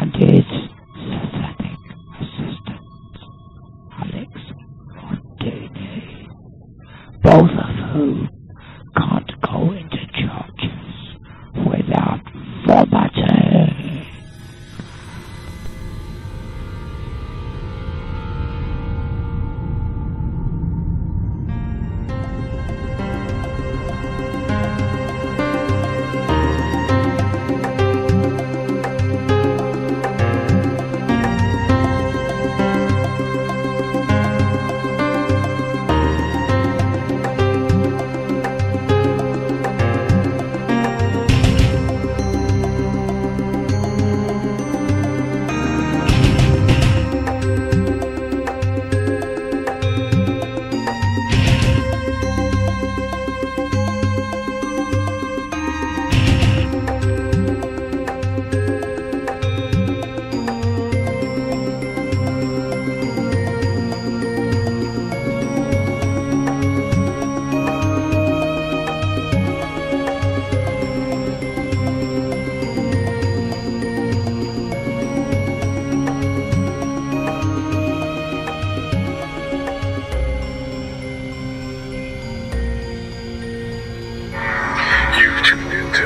and his satanic assistant, Alex Montini, both of whom can't go into churches without vomiting.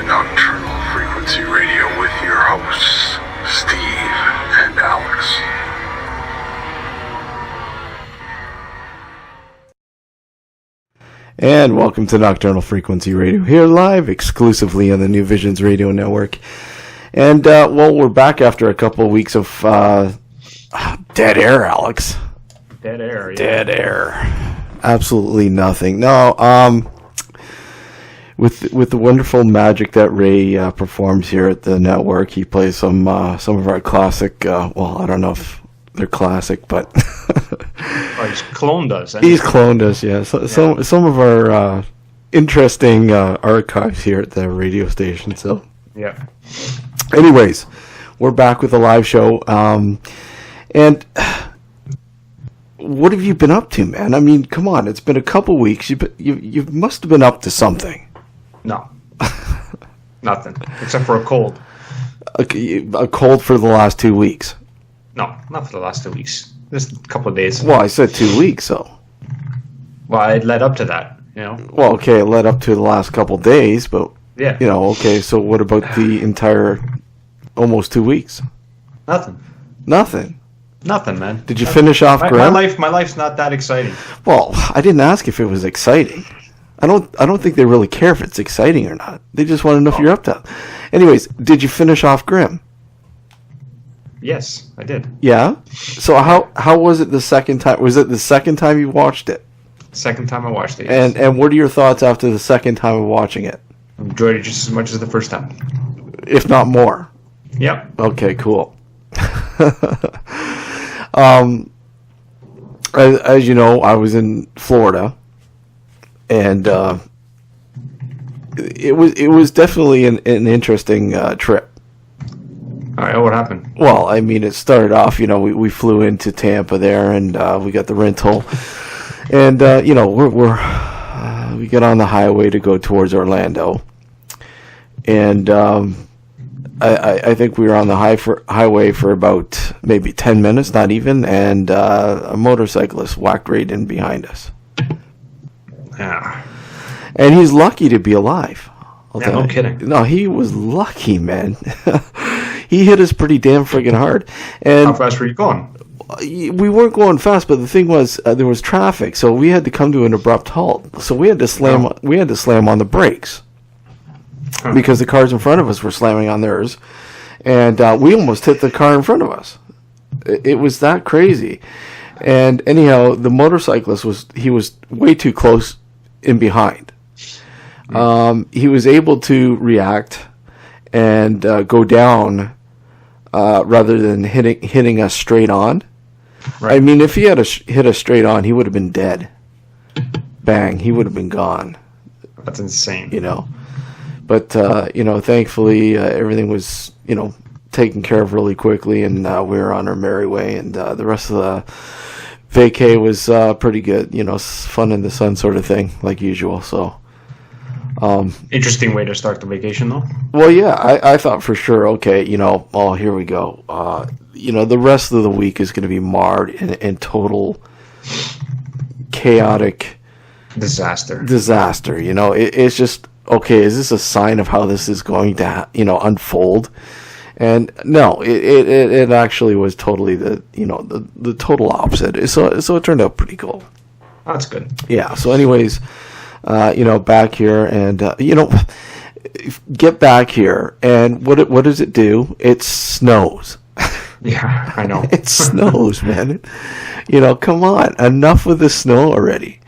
Nocturnal Frequency Radio with your hosts, Steve and Alex. And welcome to Nocturnal Frequency Radio, here live exclusively on the New Visions Radio Network. And, well, we're back after a couple of weeks of dead air, Alex. Dead air, yeah. Dead air. Absolutely nothing. No, with the wonderful magic that Ray performs here at the network, he plays some of our classic. Well, I don't know if they're classic, but he's cloned us. He's cloned us, yeah. So some of our interesting archives here at the radio station. So yeah. Anyways, we're back with a live show, and what have you been up to, man? I mean, come on, it's been a couple weeks. You must have been up to something. No. Nothing. Except for a cold. A cold for the last 2 weeks? No, not for the last 2 weeks. Just a couple of days. Well, I said 2 weeks, so. Well, it led up to that, you know. Well, okay, it led up to the last couple of days, but, yeah. You know, okay, so what about the entire almost 2 weeks? Nothing. Nothing? Nothing, man. Did you finish off Grim? My life's not that exciting. Well, I didn't ask if it was exciting. I don't think they really care if it's exciting or not. They just want to know if you're up to it. Anyways, did you finish off Grim? Yes, I did. Yeah? So how was it the second time? Was it the second time you watched it? Second time I watched it, yes. And what are your thoughts after the second time of watching it? I enjoyed it just as much as the first time. If not more? Yep. Okay, cool. As you know, I was in Florida. And it was definitely an interesting trip. All right, what happened? Well, I mean, it started off, you know, we flew into Tampa there, and we got the rental, and you know, we get on the highway to go towards Orlando, and I think we were on the highway for about maybe 10 minutes, not even, and a motorcyclist whacked right in behind us. Yeah. And he's lucky to be alive. No kidding. No, he was lucky, man. He hit us pretty damn friggin' hard. And how fast were you going? We weren't going fast, but the thing was, there was traffic, so we had to come to an abrupt halt. So we had to slam. Oh. We had to slam on the brakes because the cars in front of us were slamming on theirs, and we almost hit the car in front of us. It was that crazy. And anyhow, the motorcyclist was way too close in behind. He was able to react and go down rather than hitting us straight on. Right. I mean, if he had hit us straight on, he would have been dead. Bang, he would have been gone. That's insane. You know, but you know, thankfully everything was, you know, taken care of really quickly, and we were on our merry way. And the rest of the vacay was pretty good. You know, fun in the sun sort of thing, like usual. So, Interesting way to start the vacation, though. Well, yeah, I thought for sure, okay, here we go. The rest of the week is going to be marred in total chaotic disaster. It's just, okay, is this a sign of how this is going to, unfold? And no, it actually was totally the total opposite. So it turned out pretty cool. That's good. Yeah. So anyways, back here and, get back here and what does it do? It snows. Yeah, I know. It snows, man. Come on. Enough with the snow already.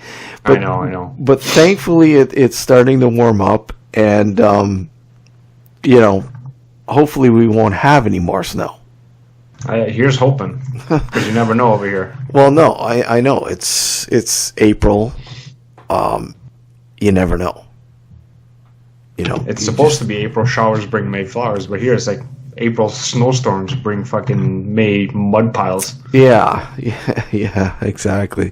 But, I know. But thankfully it's starting to warm up and, hopefully we won't have any more snow. Here's hoping, because you never know over here. Well, no, I know. It's April. You never know. It's supposed to be April showers bring May flowers, but here it's like April snowstorms bring fucking May mud piles. Yeah, exactly.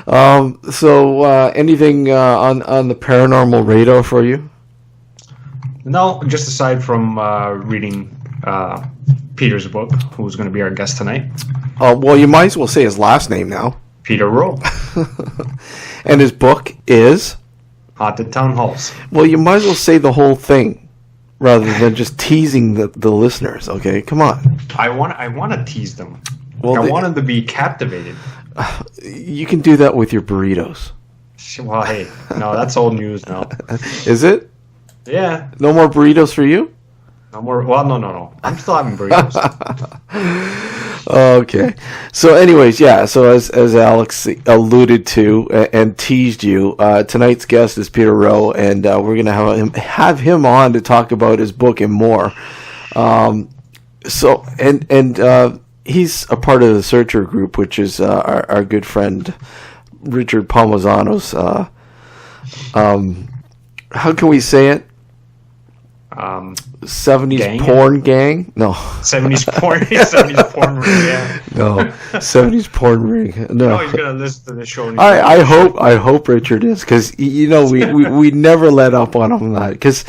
So anything on the paranormal radar for you? No, just aside from reading Peter's book, who's going to be our guest tonight. Well, you might as well say his last name now. Peter Roe. And his book is? Haunted Town Halls. Well, you might as well say the whole thing rather than just teasing the listeners, okay? Come on. I want to tease them. Well, I want them to be captivated. You can do that with your burritos. Well, hey, no, that's old news now. Is it? Yeah. No more burritos for you? No more. Well, no. I'm still having burritos. Okay. So anyways, yeah, so as Alex alluded to and teased you, tonight's guest is Peter Roe, and we're going to have him on to talk about his book and more. So he's a part of the Searcher group, which is our good friend Richard Palmazano's how can we say it? 70s gang? porn gang? No. 70s porn ring, yeah. No. 70s porn ring. No. He's going to listen to the show. I hope Richard is, because we never let up on him that, because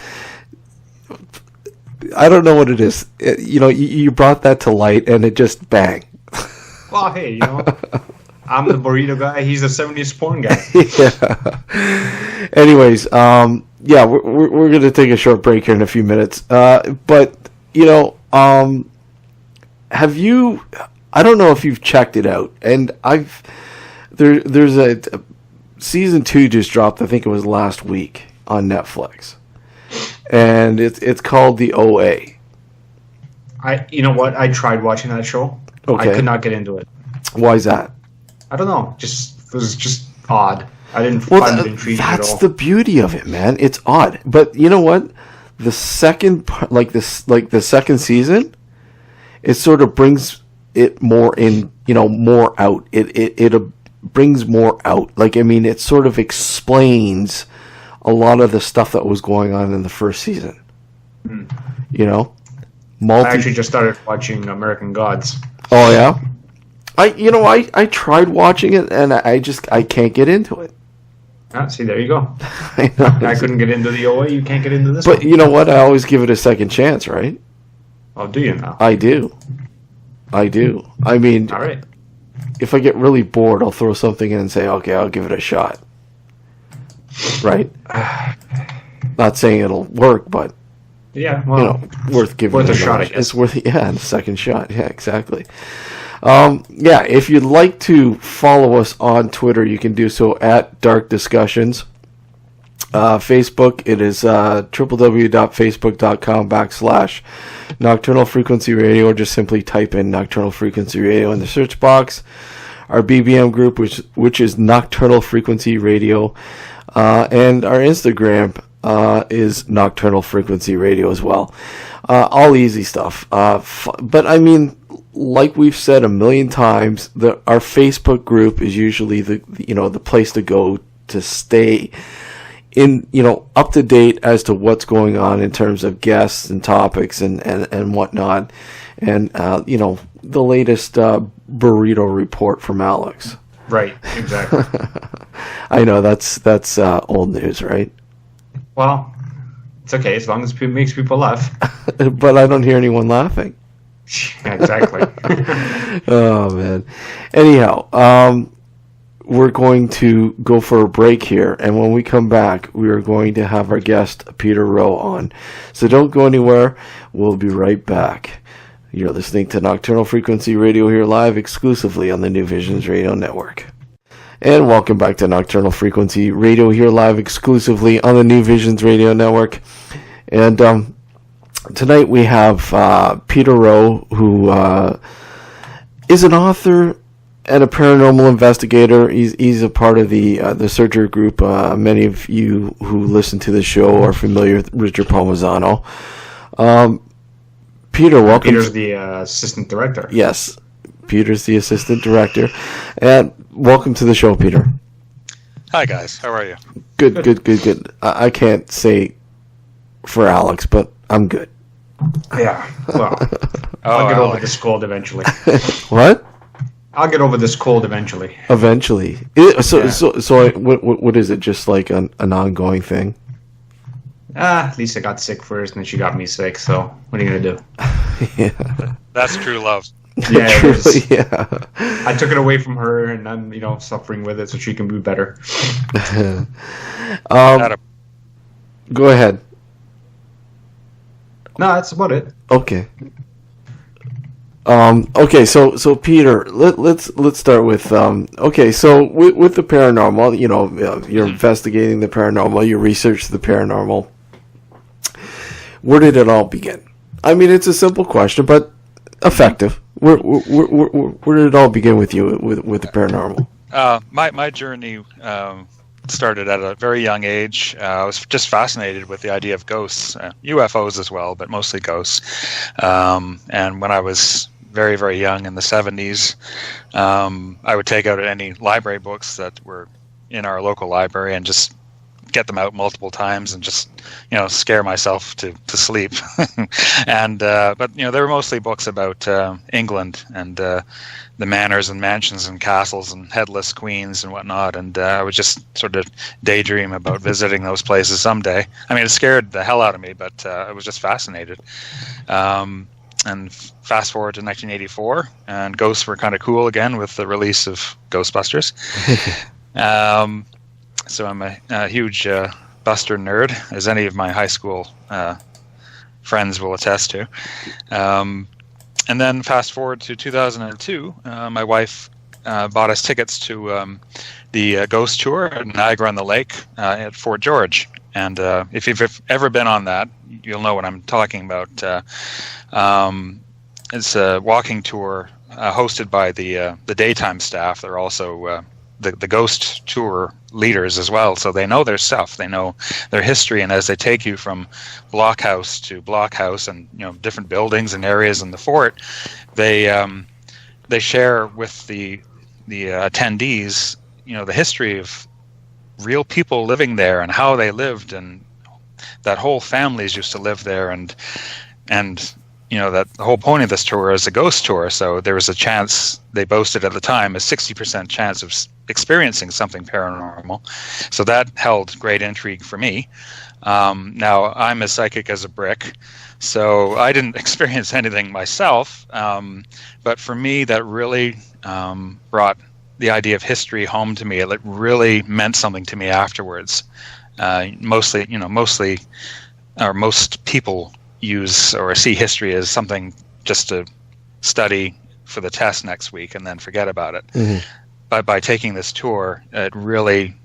I don't know what it is. You brought that to light and it just bang. Well, hey, I'm the burrito guy. He's the 70s porn guy. Yeah. Anyways, yeah, we're going to take a short break here in a few minutes. But, have you, I don't know if you've checked it out, and there's a season 2 just dropped, I think it was last week on Netflix. And it's called The OA. You know what? I tried watching that show. Okay. I could not get into it. Why is that? I don't know. It was just odd. I didn't find it intriguing at all. That's the beauty of it, man. It's odd, but you know what? The second part, the second season, it sort of brings it more in, more out. It brings more out. It sort of explains a lot of the stuff that was going on in the first season. I actually just started watching American Gods. Oh yeah. I tried watching it and I can't get into it. See, there you go. I couldn't get into the OA. You can't get into this. But one. You know what? I always give it a second chance, right? Oh, do you now? I do. I mean, all right. If I get really bored, I'll throw something in and say, okay, I'll give it a shot. Right? Not saying it'll work, but yeah, well, worth giving worth a shot. I guess it's worth a second shot. Yeah, exactly. If you'd like to follow us on Twitter, you can do so at Dark Discussions. Facebook, it is www.facebook.com/Nocturnal Frequency Radio, or just simply type in Nocturnal Frequency Radio in the search box. Our BBM group, which is Nocturnal Frequency Radio, and our Instagram is Nocturnal Frequency Radio as well. All easy stuff. But I mean, like we've said a million times, our Facebook group is usually the place to go to stay in, up to date as to what's going on in terms of guests and topics and whatnot. And, the latest burrito report from Alex. Right, exactly. I know that's old news, right? Well, it's okay as long as it makes people laugh. But I don't hear anyone laughing. Yeah, exactly. Oh, man. Anyhow, we're going to go for a break here, and when we come back, we are going to have our guest, Peter Roe, on. So don't go anywhere. We'll be right back. You're listening to Nocturnal Frequency Radio here live exclusively on the New Visions Radio Network. And welcome back to Nocturnal Frequency Radio here live exclusively on the New Visions Radio Network. And tonight we have Peter Roe, who is an author and a paranormal investigator. He's a part of the Searcher group. Many of you who listen to the show are familiar with Richard Palmisano. Peter, welcome. Peter's the assistant director. Yes, Peter's the assistant director. And welcome to the show, Peter. Hi, guys. How are you? Good. I can't say for Alex, but I'm good. Yeah, well, I'll get over this cold eventually. What? I'll get over this cold eventually. Eventually. So what is it? Just like an ongoing thing? Lisa got sick first, and then she got me sick. So what are you gonna do? Yeah. That's true love. Yeah, Truly, yeah. I took it away from her, and I'm suffering with it, so she can be better. Go ahead. No, that's about it. Okay. Okay, so Peter, let's start with okay, so with the paranormal, you're investigating the paranormal, you research the paranormal. Where did it all begin? I mean, it's a simple question, but effective. Where did it all begin with you with the paranormal? My journey started at a very young age. I was just fascinated with the idea of ghosts, UFOs as well, but mostly ghosts. And when I was very, very young in the 70s, I would take out any library books that were in our local library and just get them out multiple times and just scare myself to sleep. And but they were mostly books about England and the manors and mansions and castles and headless queens and whatnot, and I would just sort of daydream about visiting those places someday. I mean, it scared the hell out of me, but I was just fascinated. And fast forward to 1984, and ghosts were kind of cool again with the release of Ghostbusters. So I'm a huge Buster nerd, as any of my high school friends will attest to. And then fast forward to 2002, my wife bought us tickets to the ghost tour at Niagara-on-the-Lake at Fort George. And if you've ever been on that, you'll know what I'm talking about. It's a walking tour hosted by the daytime staff. They're also the ghost tour leaders as well, so they know their stuff, they know their history, and as they take you from blockhouse to blockhouse and different buildings and areas in the fort, they share with the attendees the history of real people living there and how they lived, and that whole families used to live there, and that the whole point of this tour is a ghost tour. So there was a chance, they boasted at the time, a 60% chance of experiencing something paranormal. So that held great intrigue for me. Now, I'm as psychic as a brick, so I didn't experience anything myself. But for me, that really brought the idea of history home to me. It really meant something to me afterwards. Most people use or see history as something just to study for the test next week and then forget about it. Mm-hmm. But by taking this tour, it really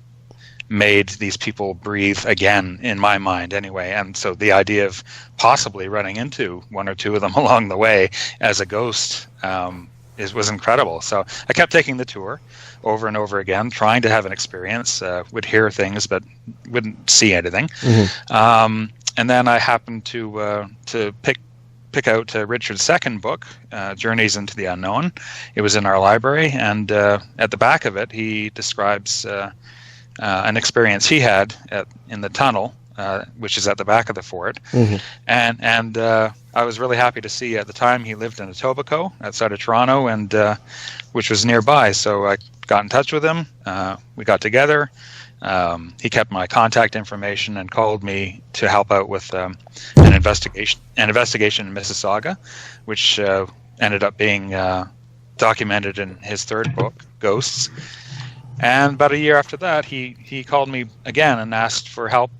made these people breathe again, in my mind anyway. And so the idea of possibly running into one or two of them along the way as a ghost was incredible. So I kept taking the tour over and over again, trying to have an experience. Would hear things, but wouldn't see anything. Mm-hmm. And then I happened to pick out Richard's second book, Journeys into the Unknown. It was in our library, and at the back of it, he describes an experience he had in the tunnel, which is at the back of the fort. Mm-hmm. And I was really happy to see at the time he lived in Etobicoke, outside of Toronto, and which was nearby. So I got in touch with him. We got together. He kept my contact information and called me to help out with an investigation in Mississauga, which ended up being documented in his third book, Ghosts. And about a year after that, he called me again and asked for help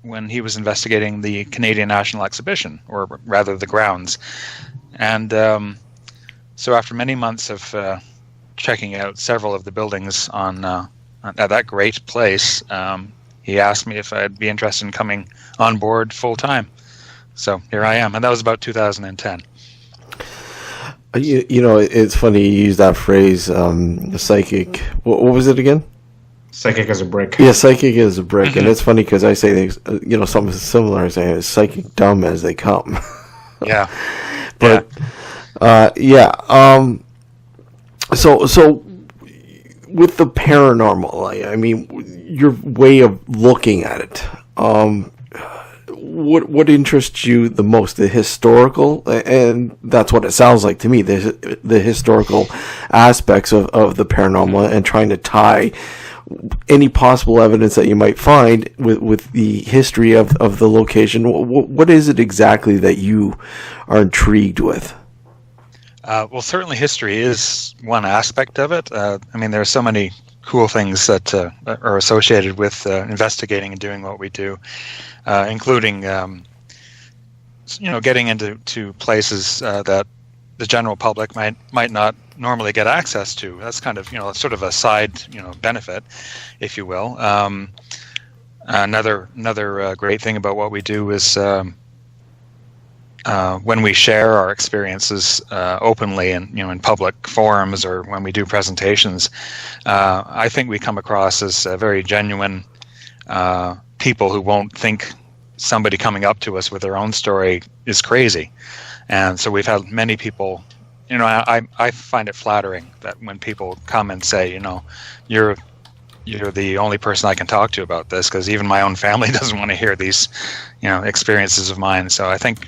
when he was investigating the Canadian National Exhibition, or rather the grounds. And so after many months of checking out several of the buildings at that great place, he asked me if I'd be interested in coming on board full time. So here I am, and that was about 2010. You know, it's funny you use that phrase, psychic. What was it again? Psychic as a brick. Yeah, psychic as a brick. And it's funny because I say things, something similar. I say psychic dumb as they come. Yeah. But, So with the paranormal, I mean, your way of looking at it, what interests you the most? The historical, and that's what it sounds like to me, the historical aspects of the paranormal, and trying to tie any possible evidence that you might find with the history of the location. What is it exactly that you are intrigued with? Well, certainly history is one aspect of it. I mean, there are so many cool things that are associated with investigating and doing what we do, including, getting into places that the general public might not normally get access to. That's kind of, sort of a side, benefit, if you will. Another great thing about what we do is when we share our experiences openly and in public forums, or when we do presentations, I think we come across as very genuine people who won't think somebody coming up to us with their own story is crazy. And so we've had many people, I find it flattering that when people come and say, you're the only person I can talk to about this, because even my own family doesn't want to hear these, experiences of mine. So I think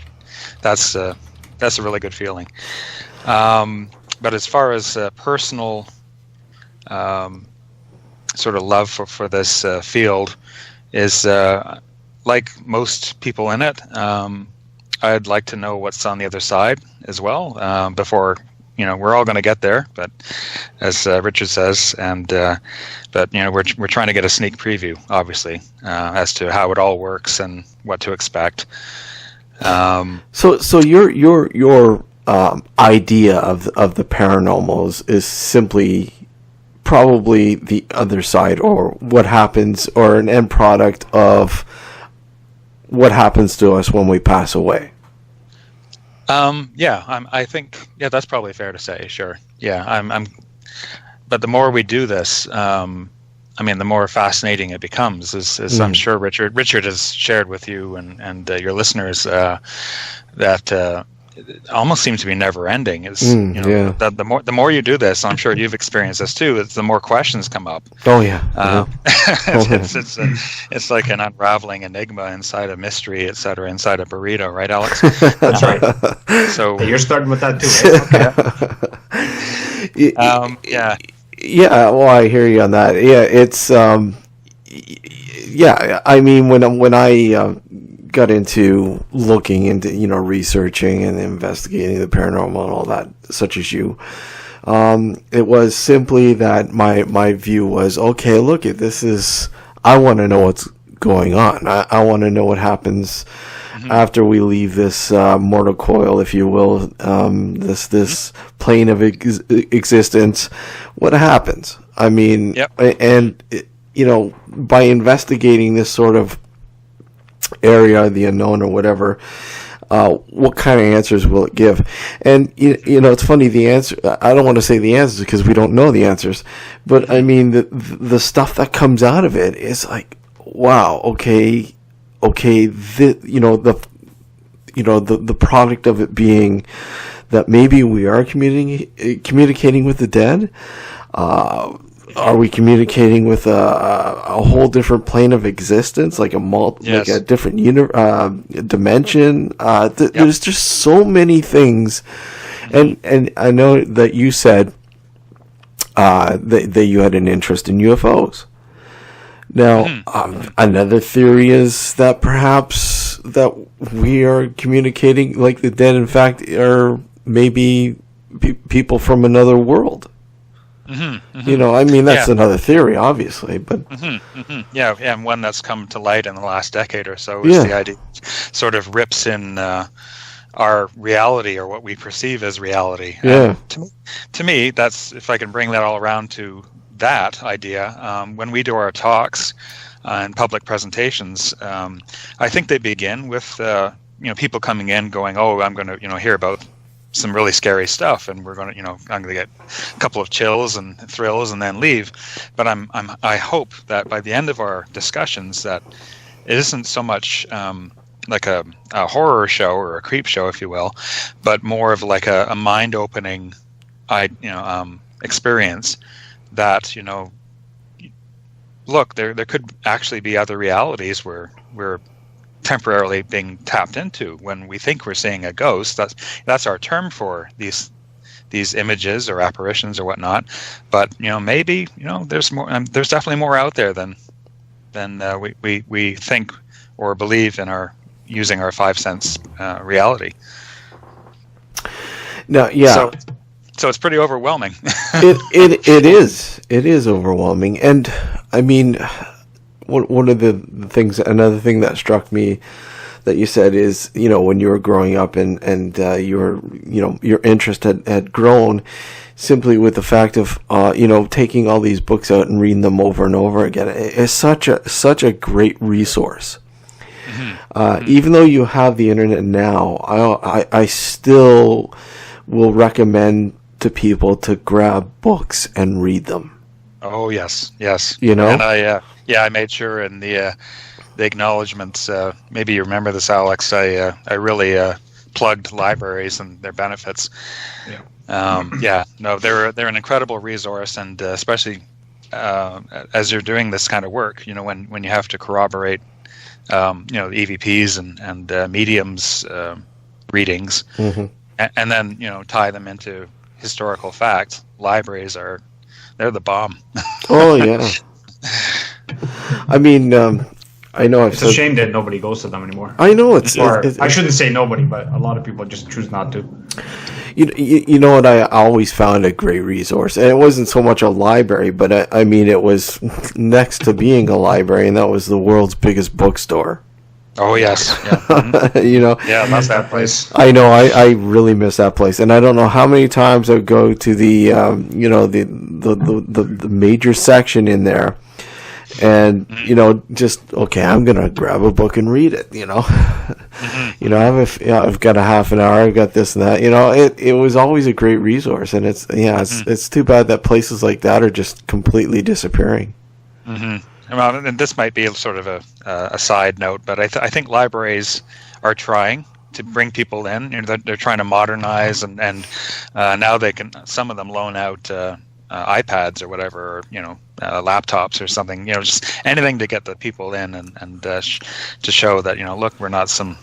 that's a really good feeling. But as far as personal sort of love for this field is, like most people in it, I'd like to know what's on the other side as well, before, we're all going to get there, but as Richard says, and but we're trying to get a sneak preview, obviously, as to how it all works and what to expect. So your idea of the paranormal is simply probably the other side, or what happens, or an end product of what happens to us when we pass away. I think that's probably fair to say. Sure. Yeah. But the more we do this, the more fascinating it becomes, as I'm sure Richard has shared with you and your listeners, that it almost seems to be never ending. The more you do this, I'm sure you've experienced this too, it's the more questions come up. Oh yeah. It's like an unraveling enigma inside a mystery, etc., inside a burrito, right, Alex? That's right. So you're starting with that too, right? Yeah. Yeah, well, I hear you on that. Yeah, it's I mean, when I got into looking into researching and investigating the paranormal and all that, such as you, it was simply that my view was, okay, look, I want to know what's going on. I want to know what happens after we leave this mortal coil, if you will, this plane of existence. What happens? I mean, and by investigating this sort of area, the unknown or whatever, what kind of answers will it give? And it's funny, the answer, I don't want to say the answers because we don't know the answers, but I mean the stuff that comes out of it is like, wow, okay, the product of it being that maybe we are communicating with the dead. Are we communicating with a whole different plane of existence, like like a different dimension? There's just so many things, and I know that you said that you had an interest in UFOs. Now, another theory is that perhaps that we are communicating, like the dead, in fact, are maybe people from another world. You know, I mean, that's another theory, obviously, but yeah, and one that's come to light in the last decade or so is the idea sort of rips in our reality, or what we perceive as reality. Yeah. To me, that's, if I can bring that all around to that idea, when we do our talks and public presentations, I think they begin with people coming in going, "Oh, I'm going to hear about some really scary stuff, and we're going to I'm going to get a couple of chills and thrills and then leave." But I hope that by the end of our discussions that it isn't so much like a horror show or a creep show, if you will, but more of like a mind-opening experience that, look, there could actually be other realities where we're temporarily being tapped into when we think we're seeing a ghost. That's our term for these images or apparitions or whatnot. But maybe there's more. There's definitely more out there than we think or believe in using our 5 sense reality. No, yeah. So it's pretty overwhelming. It is overwhelming, and I mean, one of the things, another thing that struck me that you said is, when you were growing up and your interest had grown simply with the fact of taking all these books out and reading them over and over again. It's such a great resource. Even though you have the internet now, I still will recommend to people to grab books and read them. Oh yes. And I made sure in the acknowledgments. Maybe you remember this, Alex. I really plugged libraries and their benefits. They're an incredible resource, and especially as you're doing this kind of work, when you have to corroborate, the EVPs and mediums readings, and then tie them into historical facts. Libraries they're the bomb. Oh yeah. I mean, I know it's a shame that nobody goes to them anymore. I know I shouldn't say nobody, but a lot of people just choose not to. You know what? I always found a great resource, and it wasn't so much a library, but I mean, it was next to being a library, and that was the world's biggest bookstore. Oh yes, yeah, that's that place. I know, I really miss that place, and I don't know how many times I go to the the major section in there, and just okay, I'm gonna grab a book and read it. I've got a half an hour, I've got this and that. It was always a great resource, and it's too bad that places like that are just completely disappearing. Well, and this might be sort of a side note, but I think libraries are trying to bring people in. They're trying to modernize, and now some of them loan out iPads or whatever, or laptops or something. Just anything to get the people in and to show that look, we're not some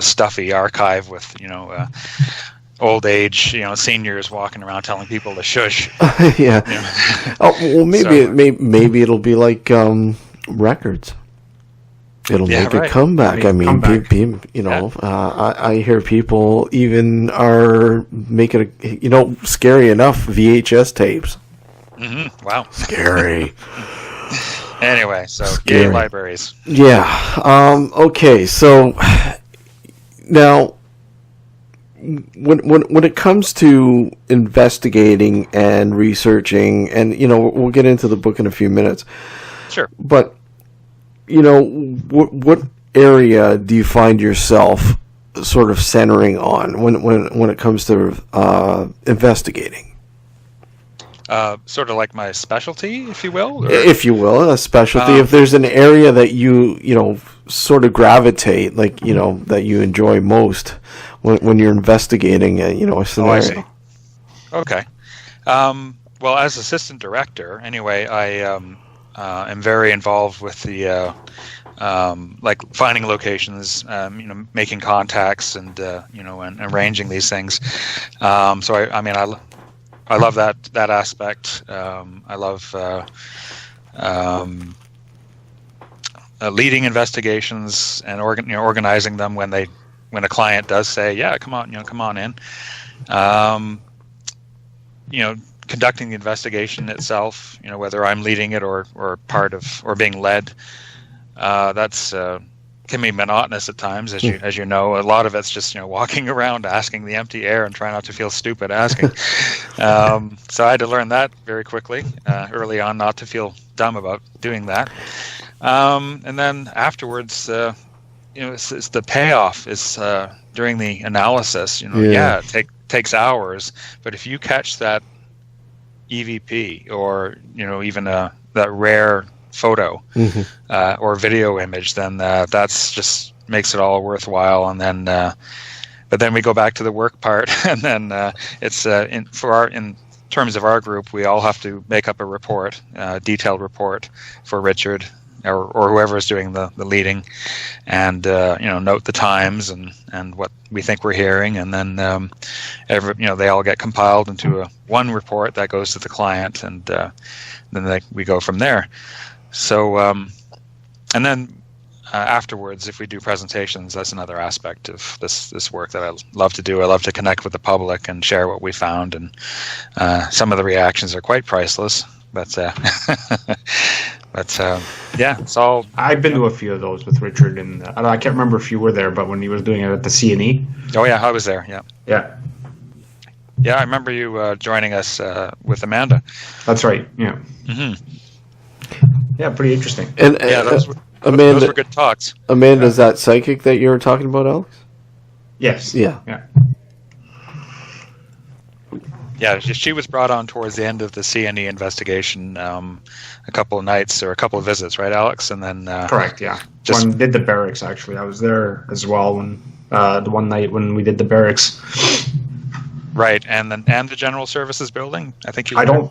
stuffy archive with old age seniors walking around telling people to shush. Yeah. Oh well, maybe it'll be like records. It'll make a comeback. I mean, I hear people even are making scary enough VHS tapes. Wow, scary. Anyway, so gay libraries. Yeah. Okay. So now, when it comes to investigating and researching, and we'll get into the book in a few minutes. Sure. But what area do you find yourself sort of centering on when it comes to investigating? Sort of like my specialty, if you will? Or? If you will, a specialty. If there's an area that you sort of gravitate, like, that you enjoy most when you're investigating a scenario. Oh, I see. Okay. Well, as assistant director, anyway, I am very involved with the like finding locations, making contacts, and and arranging these things. So I love that aspect. I love leading investigations and organizing them when a client does say, yeah, come on in. Conducting the investigation itself, whether I'm leading it or part of or being led, that's can be monotonous at times, as you know. A lot of it's just walking around asking the empty air and trying not to feel stupid asking. So I had to learn that very quickly early on, not to feel dumb about doing that. And then afterwards, it's the payoff is during the analysis. It takes hours, but if you catch that EVP or even that rare photo or video image, then that's just makes it all worthwhile. And then but then we go back to the work part, and then it's in terms of our group, we all have to make up a report, detailed report for Richard or whoever is doing the leading, and note the times and what we think we're hearing, and then they all get compiled into one report that goes to the client, and then we go from there. So and then afterwards, if we do presentations, that's another aspect of this work that I love to do. I love to connect with the public and share what we found, and some of the reactions are quite priceless. But it's all. I've been to a few of those with Richard, and I can't remember if you were there, but when he was doing it at the C&E. Oh yeah, I was there. Yeah. Yeah. Yeah, I remember you joining us with Amanda. That's right. Yeah. Mm-hmm. Yeah, pretty interesting. And those were good talks. Amanda's that psychic that you were talking about, Alex? Yes. Yeah. Yeah, she was brought on towards the end of the C&E investigation, a couple of nights or a couple of visits, right, Alex? And then correct, yeah. One did the barracks, actually. I was there as well when the one night when we did the barracks. Right, and the General Services building. I think you.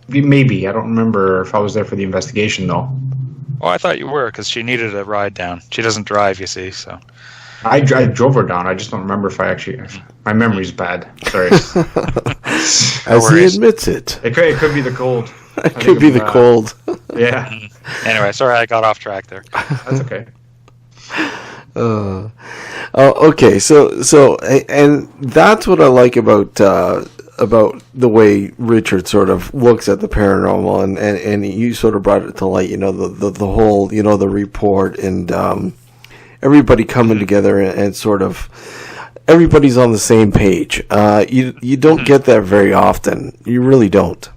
Maybe I don't remember if I was there for the investigation though. Oh, I thought you were, because she needed a ride down. She doesn't drive, you see, so. I drove her down. I just don't remember if I actually. My memory's bad. Sorry. As he admits it. It could be the cold. It could be the cold. Yeah. Anyway, sorry I got off track there. That's okay. Okay. So, and that's what I like about the way Richard sort of looks at the paranormal, and you sort of brought it to light. The whole the report and everybody coming together and sort of everybody's on the same page. You don't get that very often. You really don't.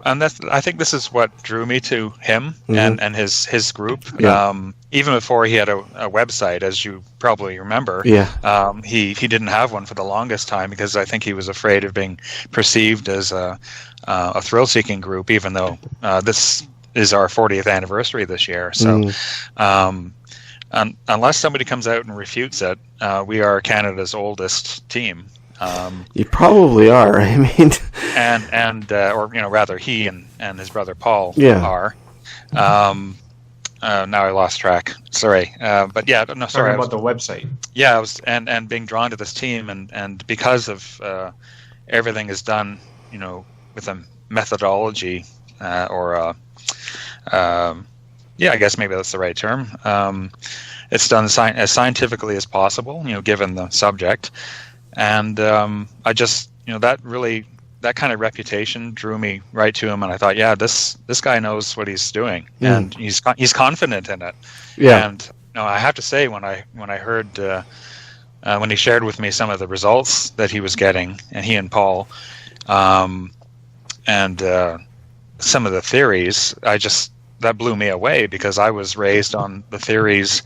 And I think this is what drew me to him and his group. Yeah. Even before he had a website, as you probably remember. Yeah. He didn't have one for the longest time because I think he was afraid of being perceived as a thrill-seeking group, even though this is our 40th anniversary this year. So unless somebody comes out and refutes it, we are Canada's oldest team. You probably are. I mean, or rather, he and his brother Paul are. Now I lost track. Sorry, but yeah, no, sorry. Talking about the website. Yeah, I was and being drawn to this team, and because of everything is done, with a methodology I guess maybe that's the right term. It's done as scientifically as possible, given the subject. And I just, that kind of reputation drew me right to him, and I thought, yeah, this guy knows what he's doing, and he's confident in it. Yeah. And I have to say, when I heard when he shared with me some of the results that he was getting, and he and Paul, and some of the theories, that blew me away, because I was raised on the theories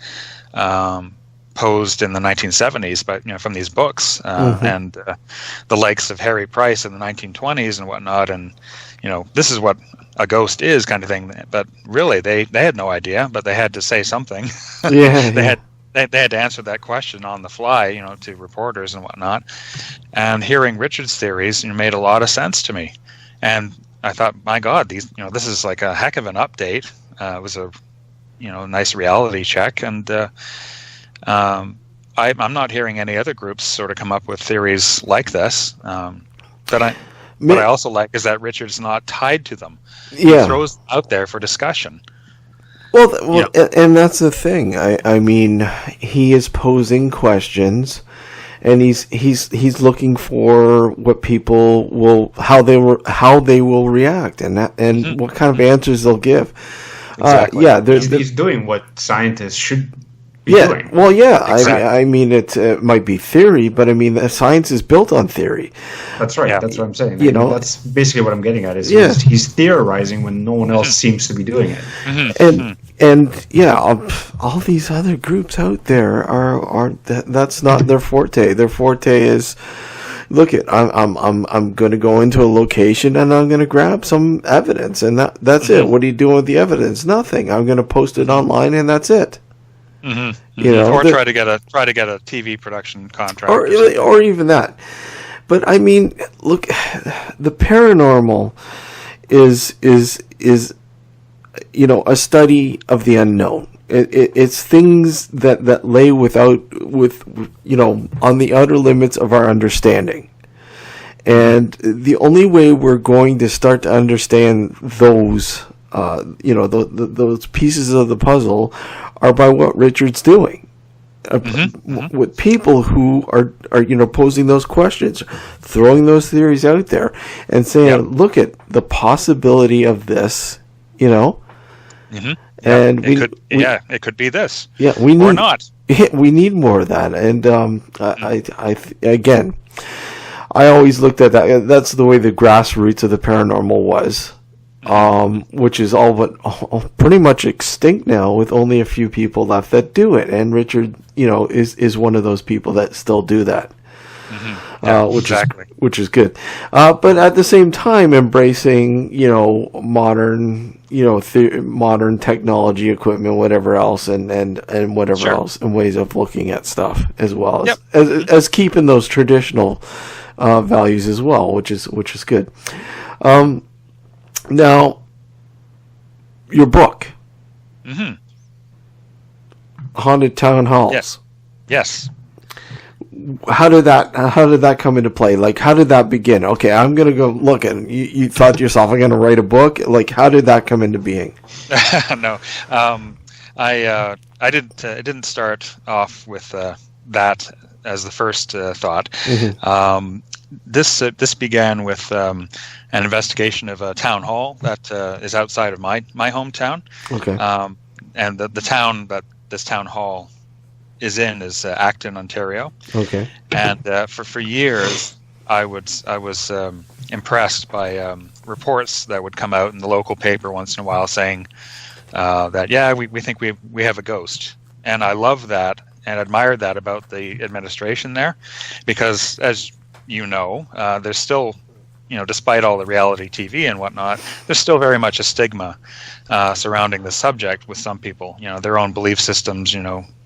posed in the 1970s, but from these books and the likes of Harry Price in the 1920s and whatnot, and this is what a ghost is, kind of thing. But really, they had no idea, but they had to say something. Yeah, they had to answer that question on the fly, to reporters and whatnot. And hearing Richard's theories made a lot of sense to me, and I thought, my God, this is like a heck of an update. It was a nice reality check, and I'm not hearing any other groups sort of come up with theories like this. What I also like is that Richard's not tied to them. Yeah. He throws them out there for discussion. And that's the thing. I mean, he is posing questions, and he's looking for what people will how they will react, and what kind of answers they'll give. Exactly. He's doing what scientists should be doing. Well, yeah. Exactly. I mean, it might be theory, but I mean, science is built on theory. That's right. Yeah. That's what I'm saying. You know, that's basically what I'm getting at. Is Yeah. he's theorizing when no one else seems to be doing it. And all these other groups out there are that's not their forte. Their forte is, look, I'm going to go into a location and I'm going to grab some evidence, and that's it. What are you doing with the evidence? Nothing. I'm going to post it online, and that's it. You know, or try to get a TV production contract, or even that. But I mean, look, the paranormal is a study of the unknown. It's things that lay with on the outer limits of our understanding. And the only way we're going to start to understand those, those pieces of the puzzle are by what Richard's doing. With people who are posing those questions, throwing those theories out there, and saying, look at the possibility of this, and it could be this. Yeah, we need, or not. We need more of that. And I always looked at that. That's the way the grassroots of the paranormal was, which is all but pretty much extinct now, with only a few people left that do it. And Richard, is one of those people that still do that. Which is good, but at the same time embracing modern modern technology, equipment, whatever else, and whatever else, and ways of looking at stuff, as well as keeping those traditional values as well, which is good. Now, your book, Haunted Town Halls. Yes. How did that come into play? Like, how did that begin? Okay, I'm gonna go look, and you thought to yourself, I'm gonna write a book. Like, how did that come into being? No, I didn't start off with that as the first thought. This began with an investigation of a town hall that is outside of my hometown. Okay, and the town that this town hall is Acton, Ontario. Okay. And for years, I was impressed by reports that would come out in the local paper once in a while saying that we think we have a ghost, and I loved that and admired that about the administration there, because as there's still, despite all the reality TV and whatnot, there's still very much a stigma surrounding the subject with some people, their own belief systems,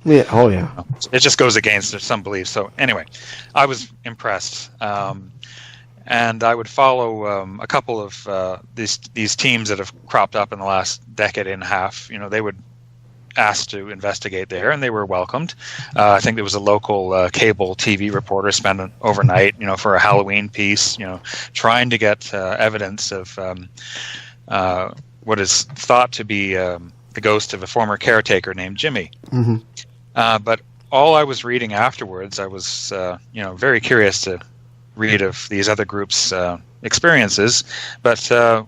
Yeah. Oh, yeah. It just goes against some beliefs. So anyway, I was impressed, and I would follow a couple of these teams that have cropped up in the last decade and a half. They would ask to investigate there, and they were welcomed. I think there was a local cable TV reporter spent an overnight, for a Halloween piece, trying to get evidence of what is thought to be the ghost of a former caretaker named Jimmy. But all I was reading afterwards, I was, very curious to read of these other groups' experiences. But the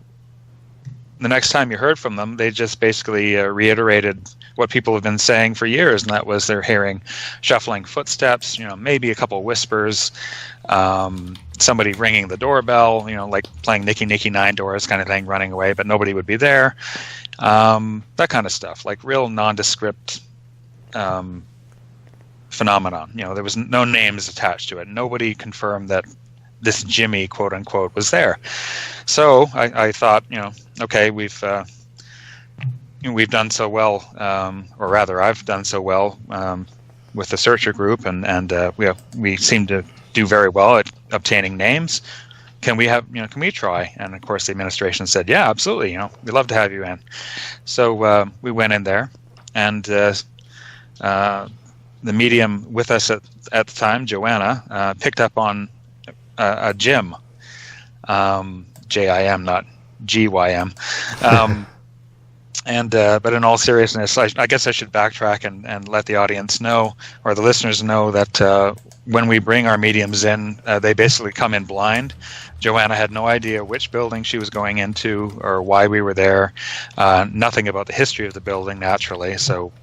next time you heard from them, they just basically reiterated what people have been saying for years, and that was they're hearing shuffling footsteps, maybe a couple whispers, somebody ringing the doorbell, like playing Nicky Nicky Nine Doors kind of thing, running away, but nobody would be there. That kind of stuff, like real nondescript phenomenon. There was no names attached to it. Nobody confirmed that this Jimmy, quote unquote, was there. So I thought, okay, we've done so well, or rather, I've done so well with the Searcher group, and we seem to do very well at obtaining names. Can we try? And of course, the administration said, yeah, absolutely. We'd love to have you in. So we went in there, and the medium with us at the time, Joanna, picked up on a Jim, Jim, not GYM, And but in all seriousness, I guess I should backtrack and let the audience know, or the listeners know, that when we bring our mediums in, they basically come in blind. Joanna had no idea which building she was going into or why we were there. Nothing about the history of the building, naturally. So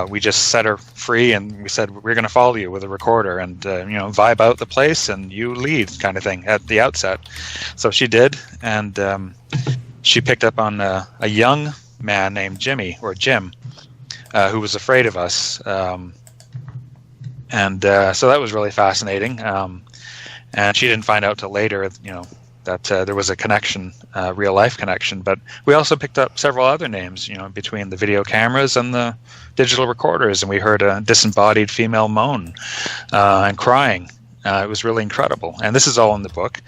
we just set her free, and we said, we're going to follow you with a recorder and vibe out the place, and you lead, kind of thing, at the outset. So she did, and she picked up on a young man named Jim, who was afraid of us. So that was really fascinating. And she didn't find out till later, that there was a connection, real life connection. But we also picked up several other names, between the video cameras and the digital recorders. And we heard a disembodied female moan and crying. It was really incredible. And this is all in the book.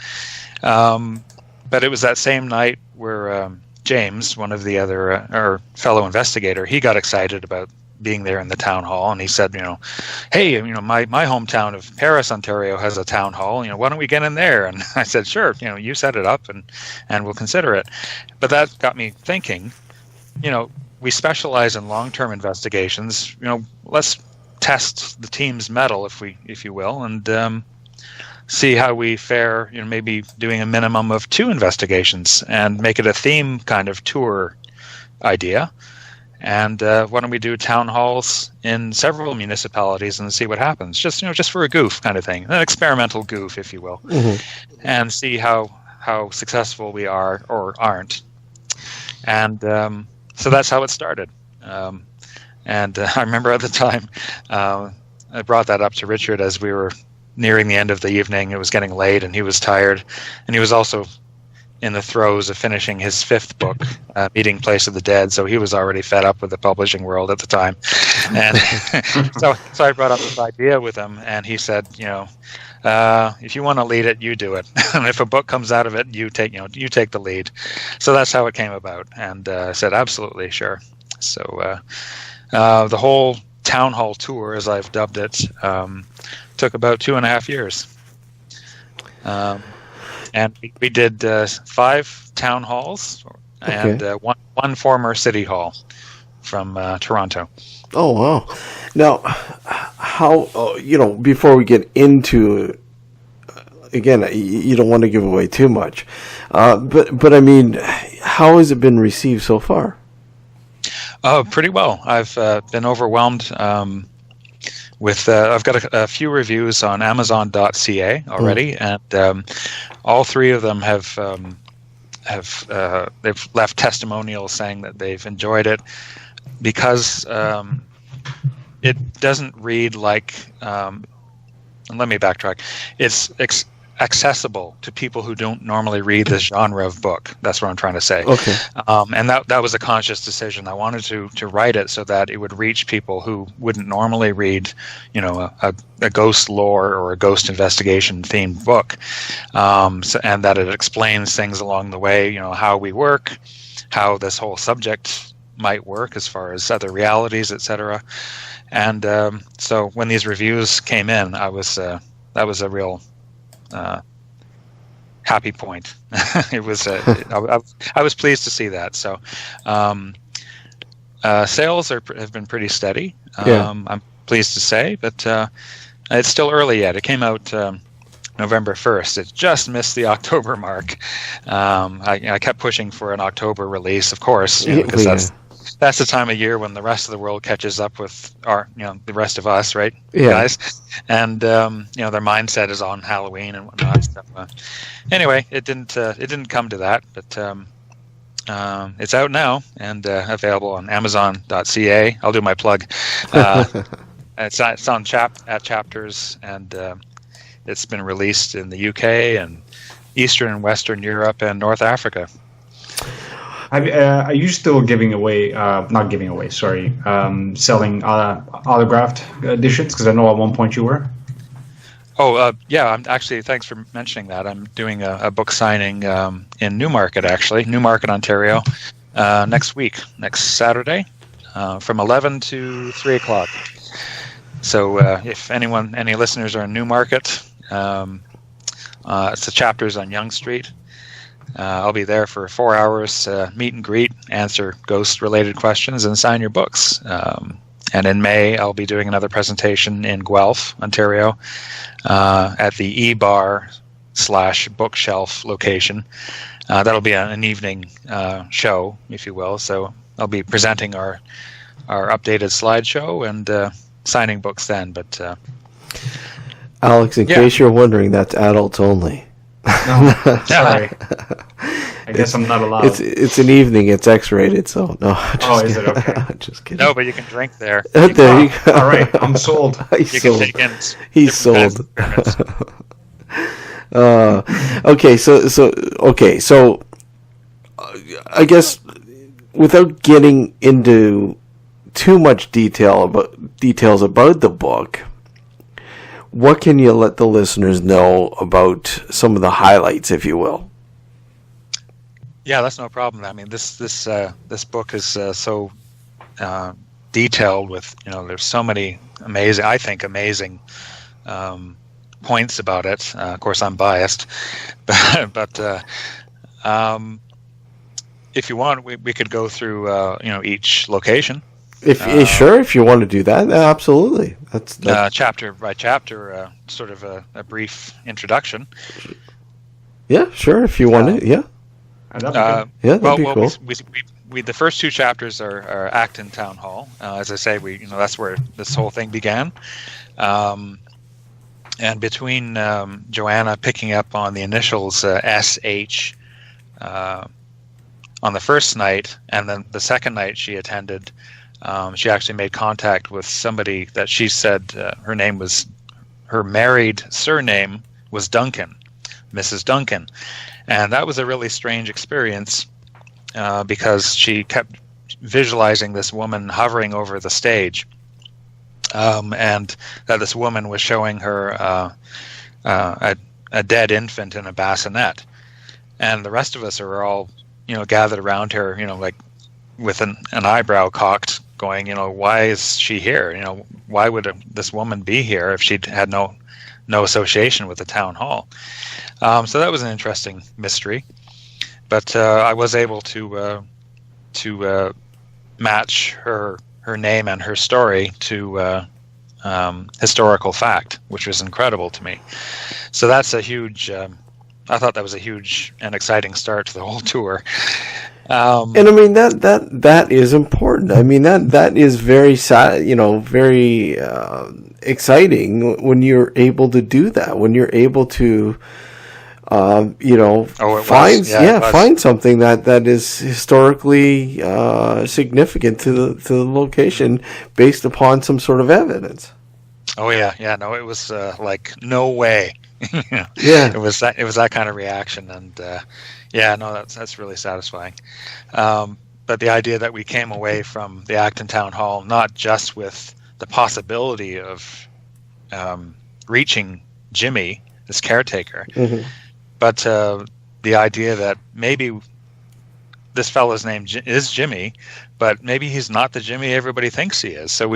But it was that same night where James, one of the other, our fellow investigator, he got excited about being there in the town hall, and he said, hey, my hometown of Paris, Ontario has a town hall. Why don't we get in there? And I said, sure. You set it up, and we'll consider it. But that got me thinking. We specialize in long-term investigations. Let's test the team's mettle, if you will, and see how we fare. Maybe doing a minimum of 2 investigations and make it a theme kind of tour idea. And why don't we do town halls in several municipalities and see what happens? Just for a goof kind of thing, an experimental goof, if you will, and see how successful we are or aren't. And so that's how it started. And I remember at the time, I brought that up to Richard as we were nearing the end of the evening. It was getting late, and he was tired, and he was also in the throes of finishing his 5th book, Meeting Place of the Dead, so he was already fed up with the publishing world at the time. And so I brought up this idea with him, and he said, if you want to lead it, you do it. And if a book comes out of it, you take the lead. So that's how it came about. And I said, absolutely, sure. So the whole town hall tour, as I've dubbed it, took about 2.5 years. And we did 5 town halls and one former city hall from Toronto. Oh, wow. Now, how, before we get into, again, you don't want to give away too much, but I mean, how has it been received so far? Oh, pretty well. I've been overwhelmed with I've got a few reviews on Amazon.ca already, and all 3 of them have they've left testimonials saying that they've enjoyed it because it doesn't read like. Let me backtrack. It's accessible to people who don't normally read this genre of book. That's what I'm trying to say. Okay. And that was a conscious decision. I wanted to write it so that it would reach people who wouldn't normally read, a ghost lore or a ghost investigation themed book, and that it explains things along the way. How we work, how this whole subject might work as far as other realities, etc. And so when these reviews came in, that was a real happy point. It was. I was pleased to see that. So, sales have been pretty steady. I'm pleased to say, but it's still early yet. It came out November 1st. It just missed the October mark. I kept pushing for an October release, of course, because that's the time of year when the rest of the world catches up with the rest of us, right, guys? And their mindset is on Halloween and whatnot. So, anyway, it didn't come to that, but it's out now and available on Amazon.ca. I'll do my plug. It's on at Chapters, and it's been released in the UK and Eastern and Western Europe and North Africa. Are you still giving away, not giving away, sorry, selling autographed editions? Because I know at one point you were. Oh, yeah, I'm actually, thanks for mentioning that. I'm doing a book signing in Newmarket, Ontario, next Saturday, from 11 to 3 o'clock. So if any listeners are in Newmarket, it's the Chapters on Yonge Street. I'll be there for 4 hours, meet and greet, answer ghost-related questions, and sign your books. And in May, I'll be doing another presentation in Guelph, Ontario, at the E-Bar/bookshelf location. That'll be an evening show, if you will. So I'll be presenting our updated slideshow and signing books then. But Alex, in case you're wondering, that's adults only. No, sorry. I guess I'm not allowed. It's an evening. It's X-rated, so no. Is it okay? Just kidding. No, but you can drink there. There you go. All right, I'm sold. He's sold. Can take in He's sold. Okay, so I guess without getting into too much details about the book, what can you let the listeners know about some of the highlights, if you will? Yeah, that's no problem. I mean, this book is so detailed with, there's so many amazing points about it. Of course, I'm biased, but if you want, we could go through each location. If you want to do that, absolutely. That's chapter by chapter, sort of a brief introduction. Yeah, sure. If you want it, yeah. That'd be cool. We the first two chapters are Acton Town Hall. As I say, that's where this whole thing began. And between Joanna picking up on the initials SH on the first night, and then the second night she attended, she actually made contact with somebody that she said her married surname was Duncan, Mrs. Duncan. And that was a really strange experience because she kept visualizing this woman hovering over the stage, and that this woman was showing her a dead infant in a bassinet. And the rest of us are all, gathered around her, like with an eyebrow cocked, going, why is she here? Why would this woman be here if she had no association with the town hall? So that was an interesting mystery, but I was able to match her name and her story to historical fact, which was incredible to me. So that's a huge. I thought that was a huge and exciting start to the whole tour. And I mean that is important. I mean that is very very exciting when you're able to do that. When you're able to find something that is historically significant to the location based upon some sort of evidence. Oh yeah, no, it was like no way. Yeah, it was that kind of reaction, and that's really satisfying. But the idea that we came away from the Acton Town Hall not just with the possibility of reaching Jimmy, this caretaker, mm-hmm. but the idea that maybe this fellow's name is Jimmy, but maybe he's not the Jimmy everybody thinks he is. So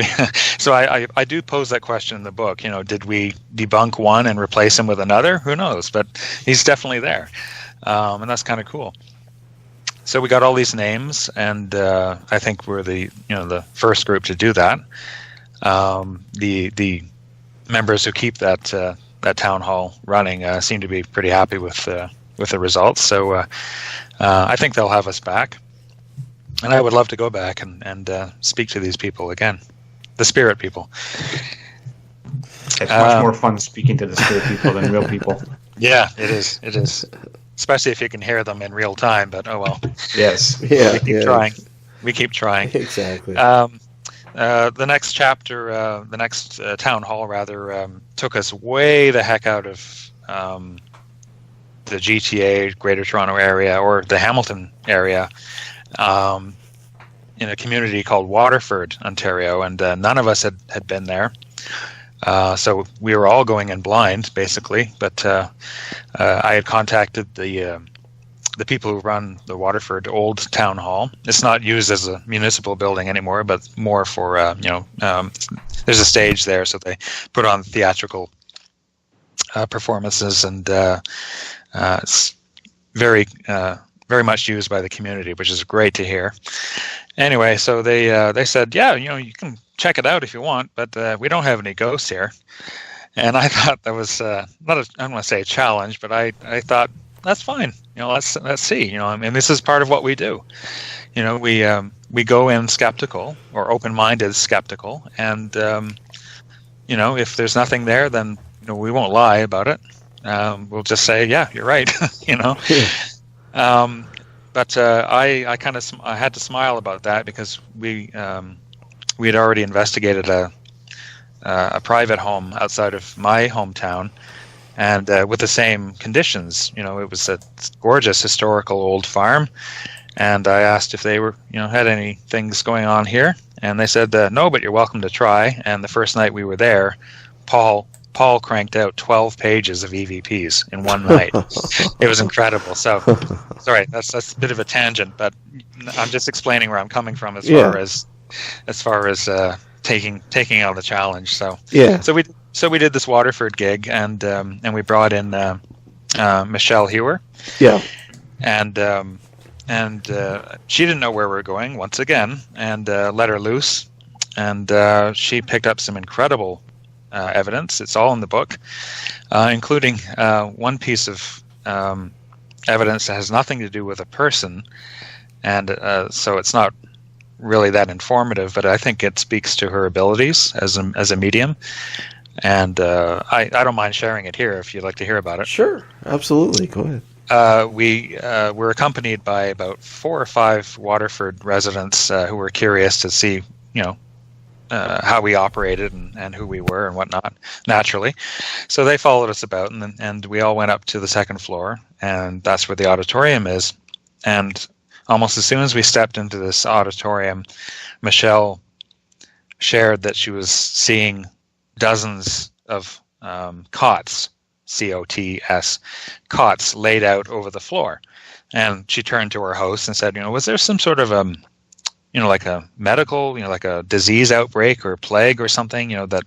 I do pose that question in the book. Did we debunk one and replace him with another? Who knows? But he's definitely there, and that's kind of cool. So we got all these names, and I think we're the first group to do that. The members who keep that town hall running seem to be pretty happy with the results. So I think they'll have us back, and I would love to go back and speak to these people again, the spirit people. It's much more fun speaking to the spirit people than real people. Yeah, it is. Especially if you can hear them in real time. But oh well. Yes. Yeah. We keep trying. Exactly. The next chapter, the next town hall rather, took us way the heck out of the GTA, Greater Toronto Area, or the Hamilton area, in a community called Waterford, Ontario, and none of us had been there. So we were all going in blind, basically. But I had contacted the people who run the Waterford Old Town Hall. It's not used as a municipal building anymore, but more for there's a stage there, so they put on theatrical performances, and very very much used by the community, which is great to hear. Anyway, so they said, yeah, you can check it out if you want, but we don't have any ghosts here. And I thought that was I don't want to say a challenge, but I thought that's fine. Let's see. I mean, this is part of what we do. We go in skeptical or open-minded skeptical, and if there's nothing there, then we won't lie about it. We'll just say, yeah, you're right. But I had to smile about that because we had already investigated a private home outside of my hometown, and with the same conditions. It was a gorgeous historical old farm, and I asked if they were had any things going on here, and they said no, but you're welcome to try. And the first night we were there, Paul cranked out 12 pages of EVPs in one night. It was incredible. So, sorry, that's a bit of a tangent, but I'm just explaining where I'm coming from as far as taking out the challenge. So we did this Waterford gig, and we brought in Michelle Hewer. Yeah, and she didn't know where we were going once again, and let her loose, and she picked up some incredible evidence. It's all in the book, including one piece of evidence that has nothing to do with a person, and so it's not really that informative, but I think it speaks to her abilities as a medium, and I don't mind sharing it here if you'd like to hear about it. Sure, absolutely, go ahead. We were accompanied by about 4 or 5 Waterford residents who were curious to see, how we operated and who we were and whatnot, naturally. So they followed us about, and we all went up to the second floor, and that's where the auditorium is. And almost as soon as we stepped into this auditorium, Michelle shared that she was seeing dozens of cots, C-O-T-S, cots laid out over the floor. And she turned to her host and said, was there some sort of like a medical, like a disease outbreak or plague or something, that,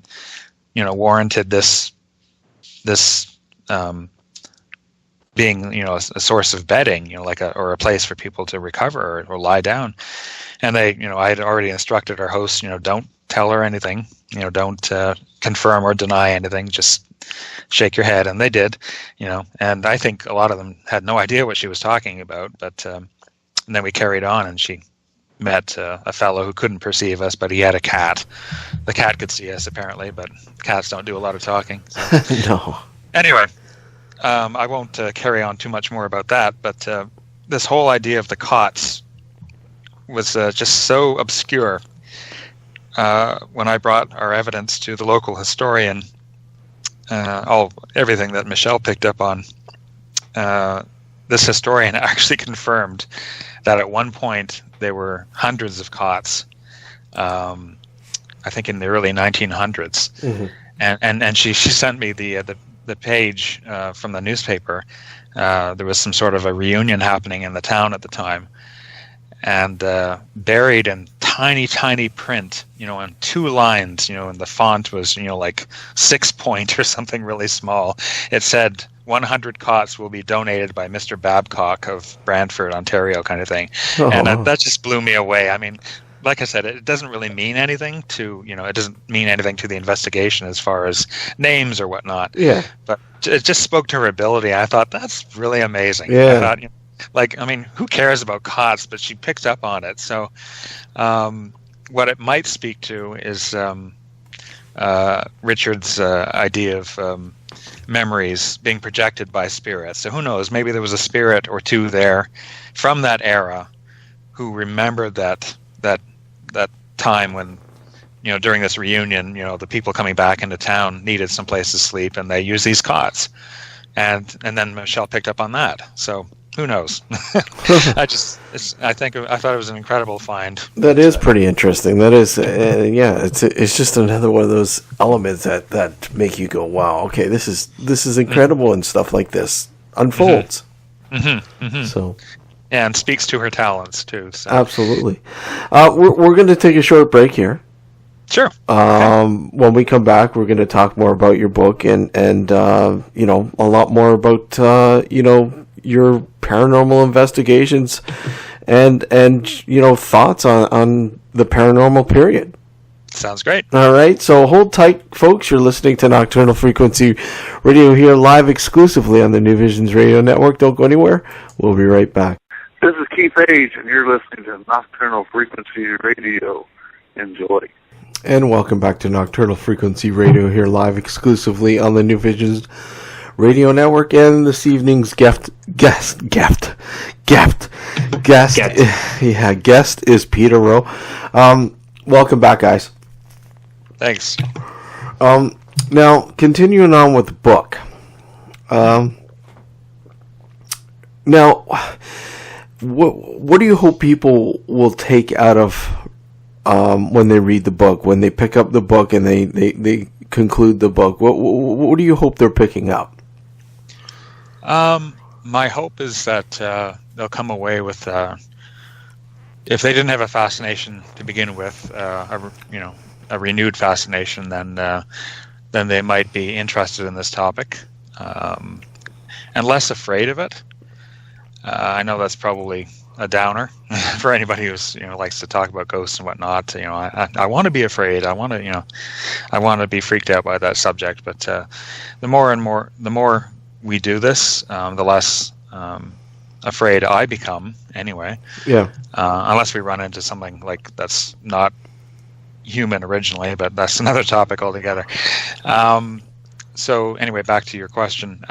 warranted this being, a source of bedding, or a place for people to recover or lie down. And they, I had already instructed our host, don't tell her anything, don't confirm or deny anything, just shake your head. And they did, and I think a lot of them had no idea what she was talking about, but and then we carried on, and she met a fellow who couldn't perceive us, but he had a cat. The cat could see us, apparently, but cats don't do a lot of talking. So. No. Anyway, I won't carry on too much more about that, but this whole idea of the cots was just so obscure. When I brought our evidence to the local historian, everything that Michelle picked up on, this historian actually confirmed that at one point there were hundreds of cots, I think in the early 1900s. Mm-hmm. And she sent me the page from the newspaper. There was some sort of a reunion happening in the town at the time, and buried in tiny print, in 2 lines, and the font was, like 6 point or something really small. It said 100 cots will be donated by Mr. Babcock of Brantford, Ontario, kind of thing. Oh. And that just blew me away. I mean, like I said, it doesn't really mean anything to, it doesn't mean anything to the investigation as far as names or whatnot. Yeah. But it just spoke to her ability. I thought, that's really amazing. Yeah. I thought, who cares about cots? But she picked up on it. So what it might speak to is Richard's idea of memories being projected by spirits. So who knows? Maybe there was a spirit or two there from that era who remembered that time when, during this reunion, the people coming back into town needed some place to sleep, and they used these cots. And then Michelle picked up on that. So who knows? I thought it was an incredible find. That is pretty interesting. That is, it's just another one of those elements that make you go, wow, okay, this is incredible, and stuff like this unfolds. Mm-hmm. Mm-hmm. So. And speaks to her talents too. So. Absolutely. We're going to take a short break here. Sure. When we come back, we're going to talk more about your book and a lot more about your paranormal investigations and thoughts on the paranormal period. Sounds great. All right, so hold tight, folks. You're listening to Nocturnal Frequency Radio here live exclusively on the New Visions Radio Network. Don't go anywhere. We'll be right back. This is Keith Page, and you're listening to Nocturnal Frequency Radio. Enjoy. And welcome back to Nocturnal Frequency Radio here live exclusively on the New Visions Radio Network. And this evening's guest is Peter Roe. Welcome back, guys. Thanks. Now, continuing on with the book. Now, what do you hope people will take out of when they read the book, when they pick up the book and they conclude the book? What do you hope they're picking up? My hope is that they'll come away with, if they didn't have a fascination to begin with, a renewed fascination, then they might be interested in this topic and less afraid of it. I know that's probably a downer for anybody who's likes to talk about ghosts and whatnot. I want to be afraid. I want to be freaked out by that subject. But the more we do this, the less afraid I become. Anyway, yeah. Unless we run into something like that's not human originally, but that's another topic altogether. So anyway, back to your question.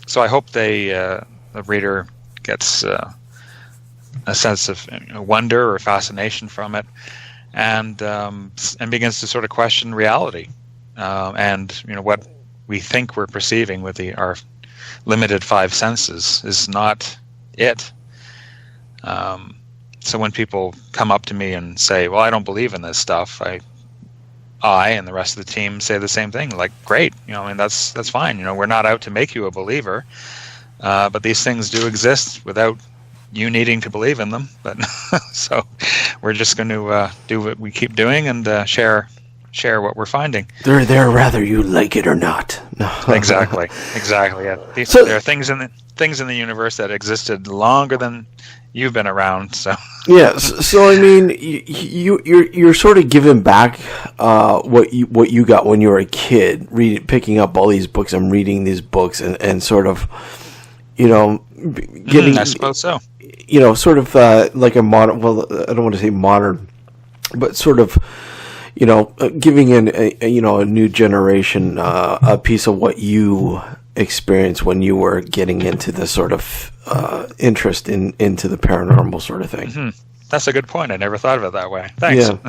So I hope the reader gets a sense of wonder or fascination from it, and begins to sort of question reality, and what we think we're perceiving with our limited five senses is not it. So when people come up to me and say, "Well, I don't believe in this stuff," I and the rest of the team say the same thing. Like, great, that's fine. We're not out to make you a believer. But these things do exist without you needing to believe in them. But so we're just going to do what we keep doing and share what we're finding. They're there whether you like it or not. No. Exactly. Yeah. There are things in the universe that existed longer than you've been around. So yeah. So I mean, you're sort of giving back what you got when you were a kid, picking up all these books and reading these books and sort of. Getting. I suppose so. Sort of like a modern. Well, I don't want to say modern, but sort of, giving in a new generation a piece of what you experienced when you were getting into the sort of interest into the paranormal sort of thing. Mm-hmm. That's a good point. I never thought of it that way. Thanks. Yeah.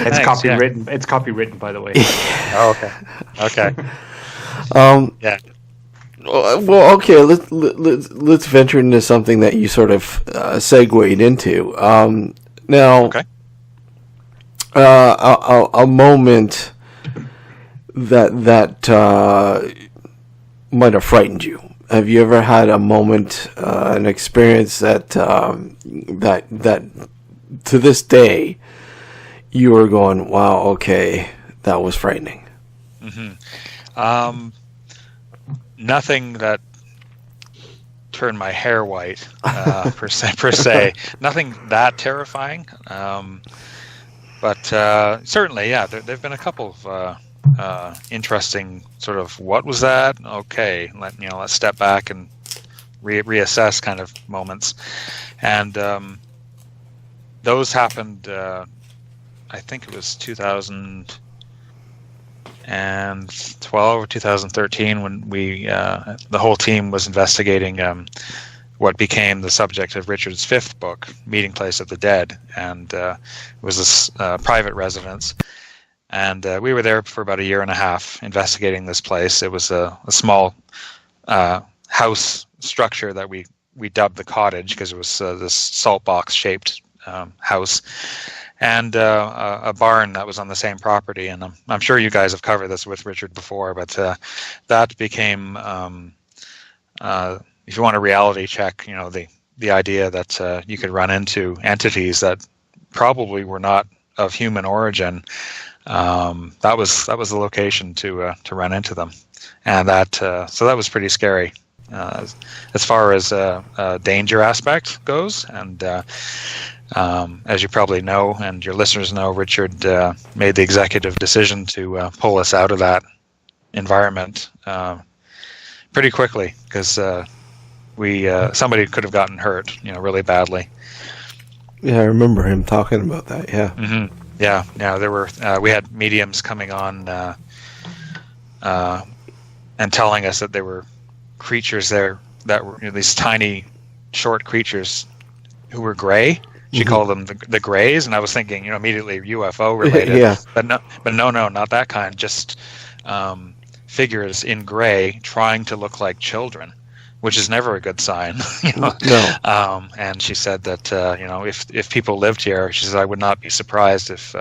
It's copywritten. Yeah. It's copywritten, by the way. Oh, okay. Yeah. Well, okay. Let's venture into something that you sort of segued into. Now, okay. A moment that might have frightened you. Have you ever had a moment, an experience that to this day you were going, "Wow, okay, that was frightening"? Mm-hmm. Nothing that turned my hair white, per se. Nothing that terrifying. But certainly, yeah, there've been a couple of interesting sort of, what was that? Okay, let's step back and reassess kind of moments. And those happened, I think it was 2012 or 2013 when we the whole team was investigating what became the subject of Richard's fifth book, Meeting Place of the Dead, and it was this private residence, and we were there for about a year and a half investigating this place. It was a small house structure that we dubbed the cottage because it was this salt box shaped house. And a barn that was on the same property, and I'm sure you guys have covered this with Richard before, but that became, if you want a reality check, the idea that you could run into entities that probably were not of human origin that was the location to run into them, and so that was pretty scary as far as danger aspect goes. And as you probably know, and your listeners know, Richard made the executive decision to pull us out of that environment pretty quickly, because somebody could have gotten hurt, really badly. Yeah, I remember him talking about that. Yeah. Mm-hmm. Yeah. There were we had mediums coming on and telling us that there were creatures there that were these tiny, short creatures who were gray. She called them the Greys, and I was thinking, immediately UFO related. Yeah. But no, not that kind. Just figures in gray trying to look like children, which is never a good sign. No. And she said that if people lived here, she said, I would not be surprised if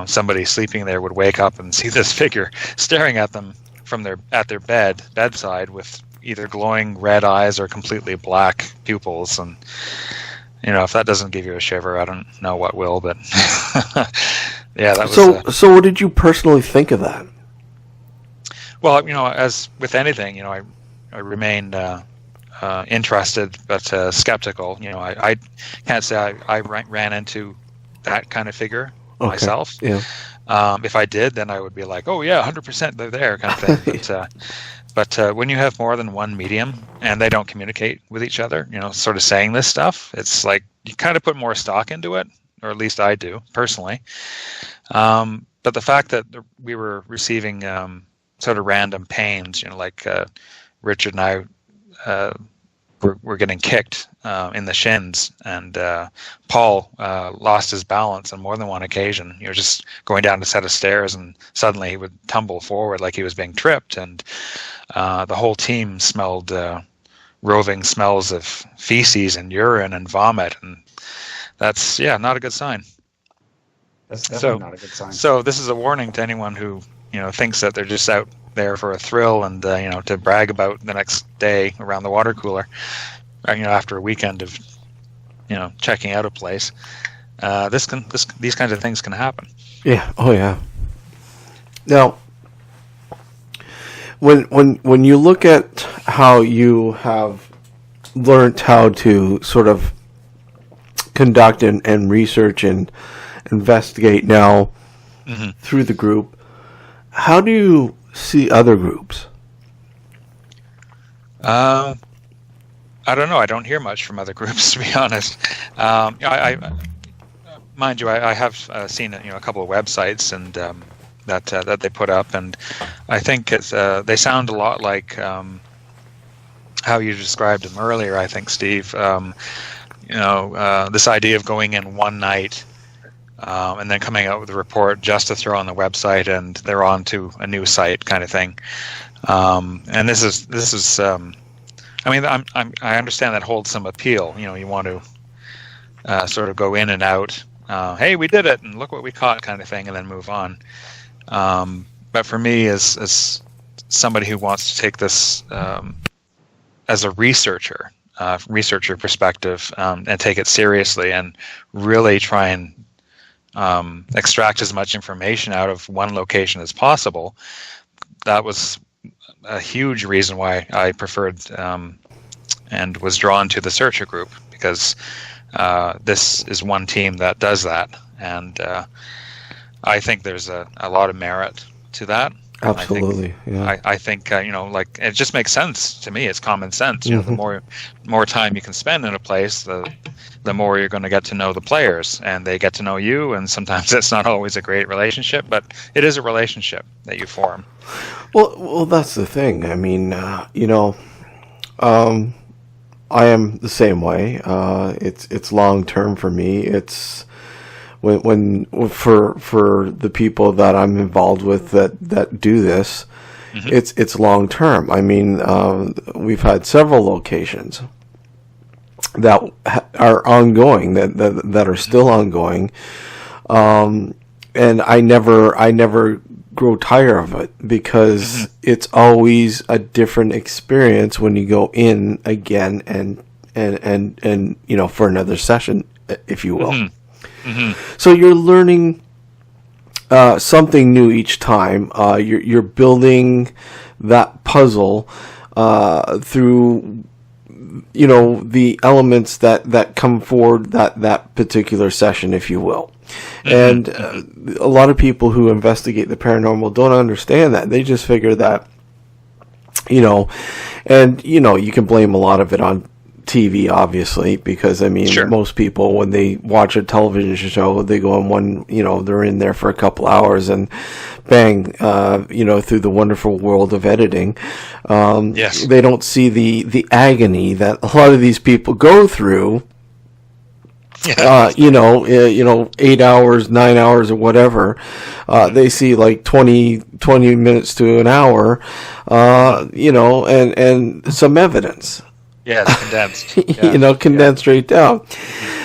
somebody sleeping there would wake up and see this figure staring at them from their bedside with either glowing red eyes or completely black pupils. And if that doesn't give you a shiver, I don't know what will. But yeah, that was. So what did you personally think of that? Well, as with anything, I remained interested but skeptical. I can't say I ran into that kind of figure myself. Yeah. If I did, then I would be like, oh yeah, 100% they're there, kind of thing. But when you have more than one medium and they don't communicate with each other, sort of saying this stuff, it's like you kind of put more stock into it, or at least I do personally. But the fact that we were receiving sort of random pains, like Richard and I were getting kicked in the shins, and Paul lost his balance on more than one occasion. Just going down a set of stairs, and suddenly he would tumble forward like he was being tripped, and the whole team smelled roving smells of feces and urine and vomit, and that's not a good sign. That's definitely not a good sign. So this is a warning to anyone who thinks that they're just out there for a thrill and to brag about the next day around the water cooler, after a weekend of checking out a place. These kinds of things can happen. Yeah. Oh yeah. Now, when you look at how you have learned how to sort of conduct and research and investigate now through the group, how do you see other groups? I don't know. I don't hear much from other groups, to be honest. Mind you, I have seen a couple of websites and that they put up, and I think they sound a lot like how you described them earlier. I think, Steve, this idea of going in one night and then coming out with a report just to throw on the website, and they're on to a new site, kind of thing. And this is. I mean, I understand that holds some appeal. You want to sort of go in and out. Hey, we did it, and look what we caught, kind of thing, and then move on. But for me, as somebody who wants to take this as a researcher perspective, and take it seriously, and really try and extract as much information out of one location as possible, that was a huge reason why I preferred and was drawn to the Searcher group, because this is one team that does that, and I think there's a lot of merit to that. Absolutely. I think like, it just makes sense to me. It's common sense. The more time you can spend in a place, the more you're going to get to know the players, and they get to know you. And sometimes it's not always a great relationship, but it is a relationship that you form. Well, that's the thing. I mean, I am the same way. It's long term for me. It's when for the people that I'm involved with that do this, it's long term. I mean, we've had several locations that are ongoing, that are still ongoing, and I never grow tired of it, because it's always a different experience when you go in again and for another session, if you will. So you're learning something new each time. You're building that puzzle through, the elements that come forward that particular session, if you will. And a lot of people who investigate the paranormal don't understand that. They just figure that, you can blame a lot of it on TV, obviously, because Sure. most people, when they watch a television show, they go on they're in there for a couple hours and bang, through the wonderful world of editing. Yes. They don't see the agony that a lot of these people go through. Yeah. 8 hours, 9 hours, or whatever. They see like 20 minutes to an hour, and some evidence. Yeah, it's condensed. Yeah. Condensed right down.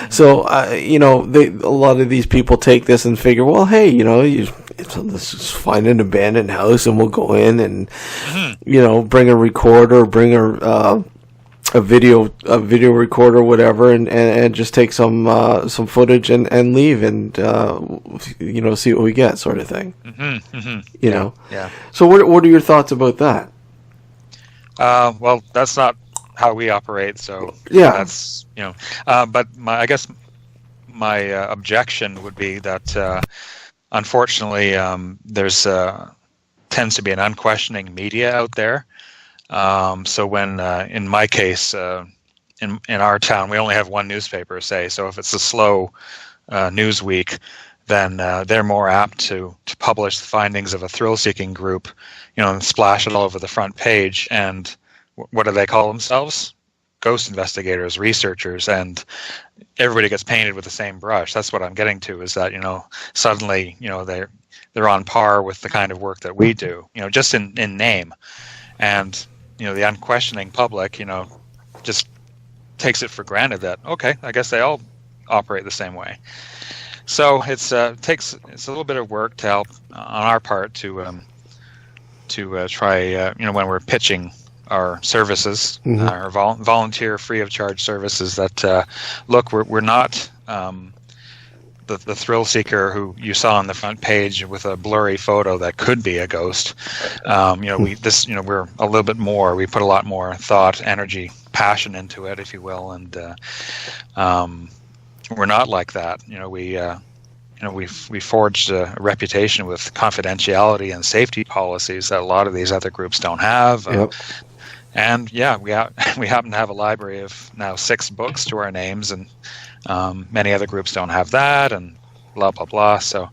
So, a lot of these people take this and figure, well, hey, let's just find an abandoned house and we'll go in and, bring a recorder, bring a video recorder, whatever, and just take some footage and leave and, see what we get, sort of thing. Yeah. So what are your thoughts about that? Well, that's not how we operate, so yeah, that's but I guess my objection would be that unfortunately there's tends to be an unquestioning media out there. So when in my case in our town we only have one newspaper, say, so if it's a slow news week, then they're more apt to publish the findings of a thrill-seeking group, and splash it all over the front page. And what do they call themselves? Ghost investigators, researchers, and everybody gets painted with the same brush. That's what I'm getting to, is that, suddenly, they're on par with the kind of work that we do, just in name. And, the unquestioning public, just takes it for granted that, okay, I guess they all operate the same way. So it's a little bit of work to help on our part to try, when we're pitching our services, our volunteer free of charge services, that look, we're not the thrill seeker who you saw on the front page with a blurry photo that could be a ghost. We're a little bit more. We put a lot more thought, energy, passion into it, if you will, and we're not like that. We forged a reputation with confidentiality and safety policies that a lot of these other groups don't have. Yep. And yeah, we happen to have a library of now 6 books to our names, and many other groups don't have that, and blah blah blah. So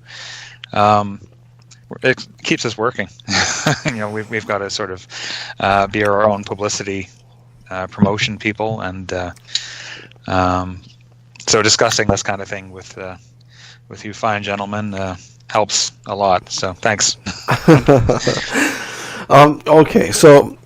it keeps us working. We've got to sort of be our own publicity promotion people, and so discussing this kind of thing with you fine gentlemen helps a lot. So thanks. Okay, so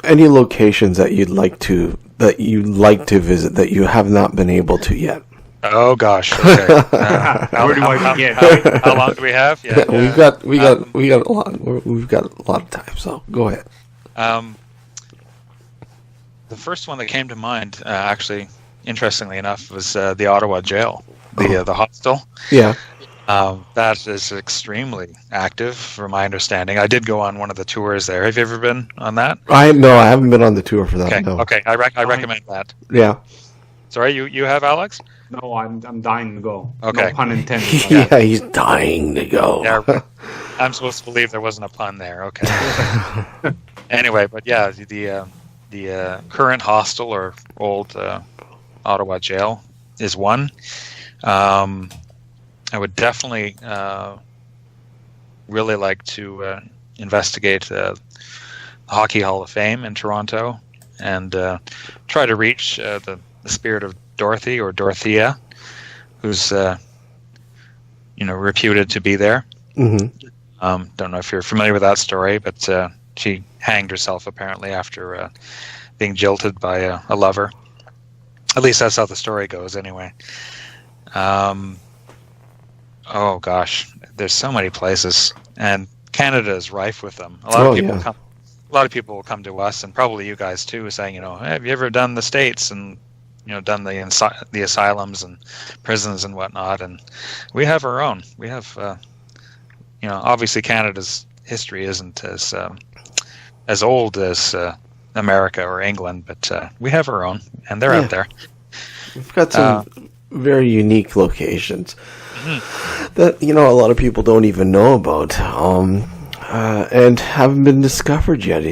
any locations that you'd like to visit that you have not been able to yet? Oh gosh. Okay. Where do I begin? How long do we have? Yeah. We got a lot. We've got a lot of time. So go ahead. The first one that came to mind, actually, interestingly enough, was the Ottawa jail, the hostel. Yeah. That is extremely active, from my understanding. I did go on one of the tours there. Have you ever been on that? I haven't been on the tour for that. Okay. No. Okay. I recommend that. Yeah. Sorry, you have, Alex? No, I'm dying to go. Okay. No pun intended. Yeah, he's dying to go. Yeah, I'm supposed to believe there wasn't a pun there. Okay. Anyway, but yeah, the current hostel or old Ottawa jail is one. I would definitely really like to investigate the Hockey Hall of Fame in Toronto, and try to reach the spirit of Dorothy, or Dorothea, who's reputed to be there. Mm-hmm. Don't know if you're familiar with that story, but she hanged herself apparently after being jilted by a lover. At least that's how the story goes, anyway. Oh gosh, there's so many places, and Canada is rife with them. A lot of people will come to us, and probably you guys too, saying, hey, have you ever done the States and done the asylums and prisons and whatnot? And we have our own. We have obviously Canada's history isn't as old as America or England, but we have our own, and they're out there. We've got some very unique locations that a lot of people don't even know about, and haven't been discovered yet.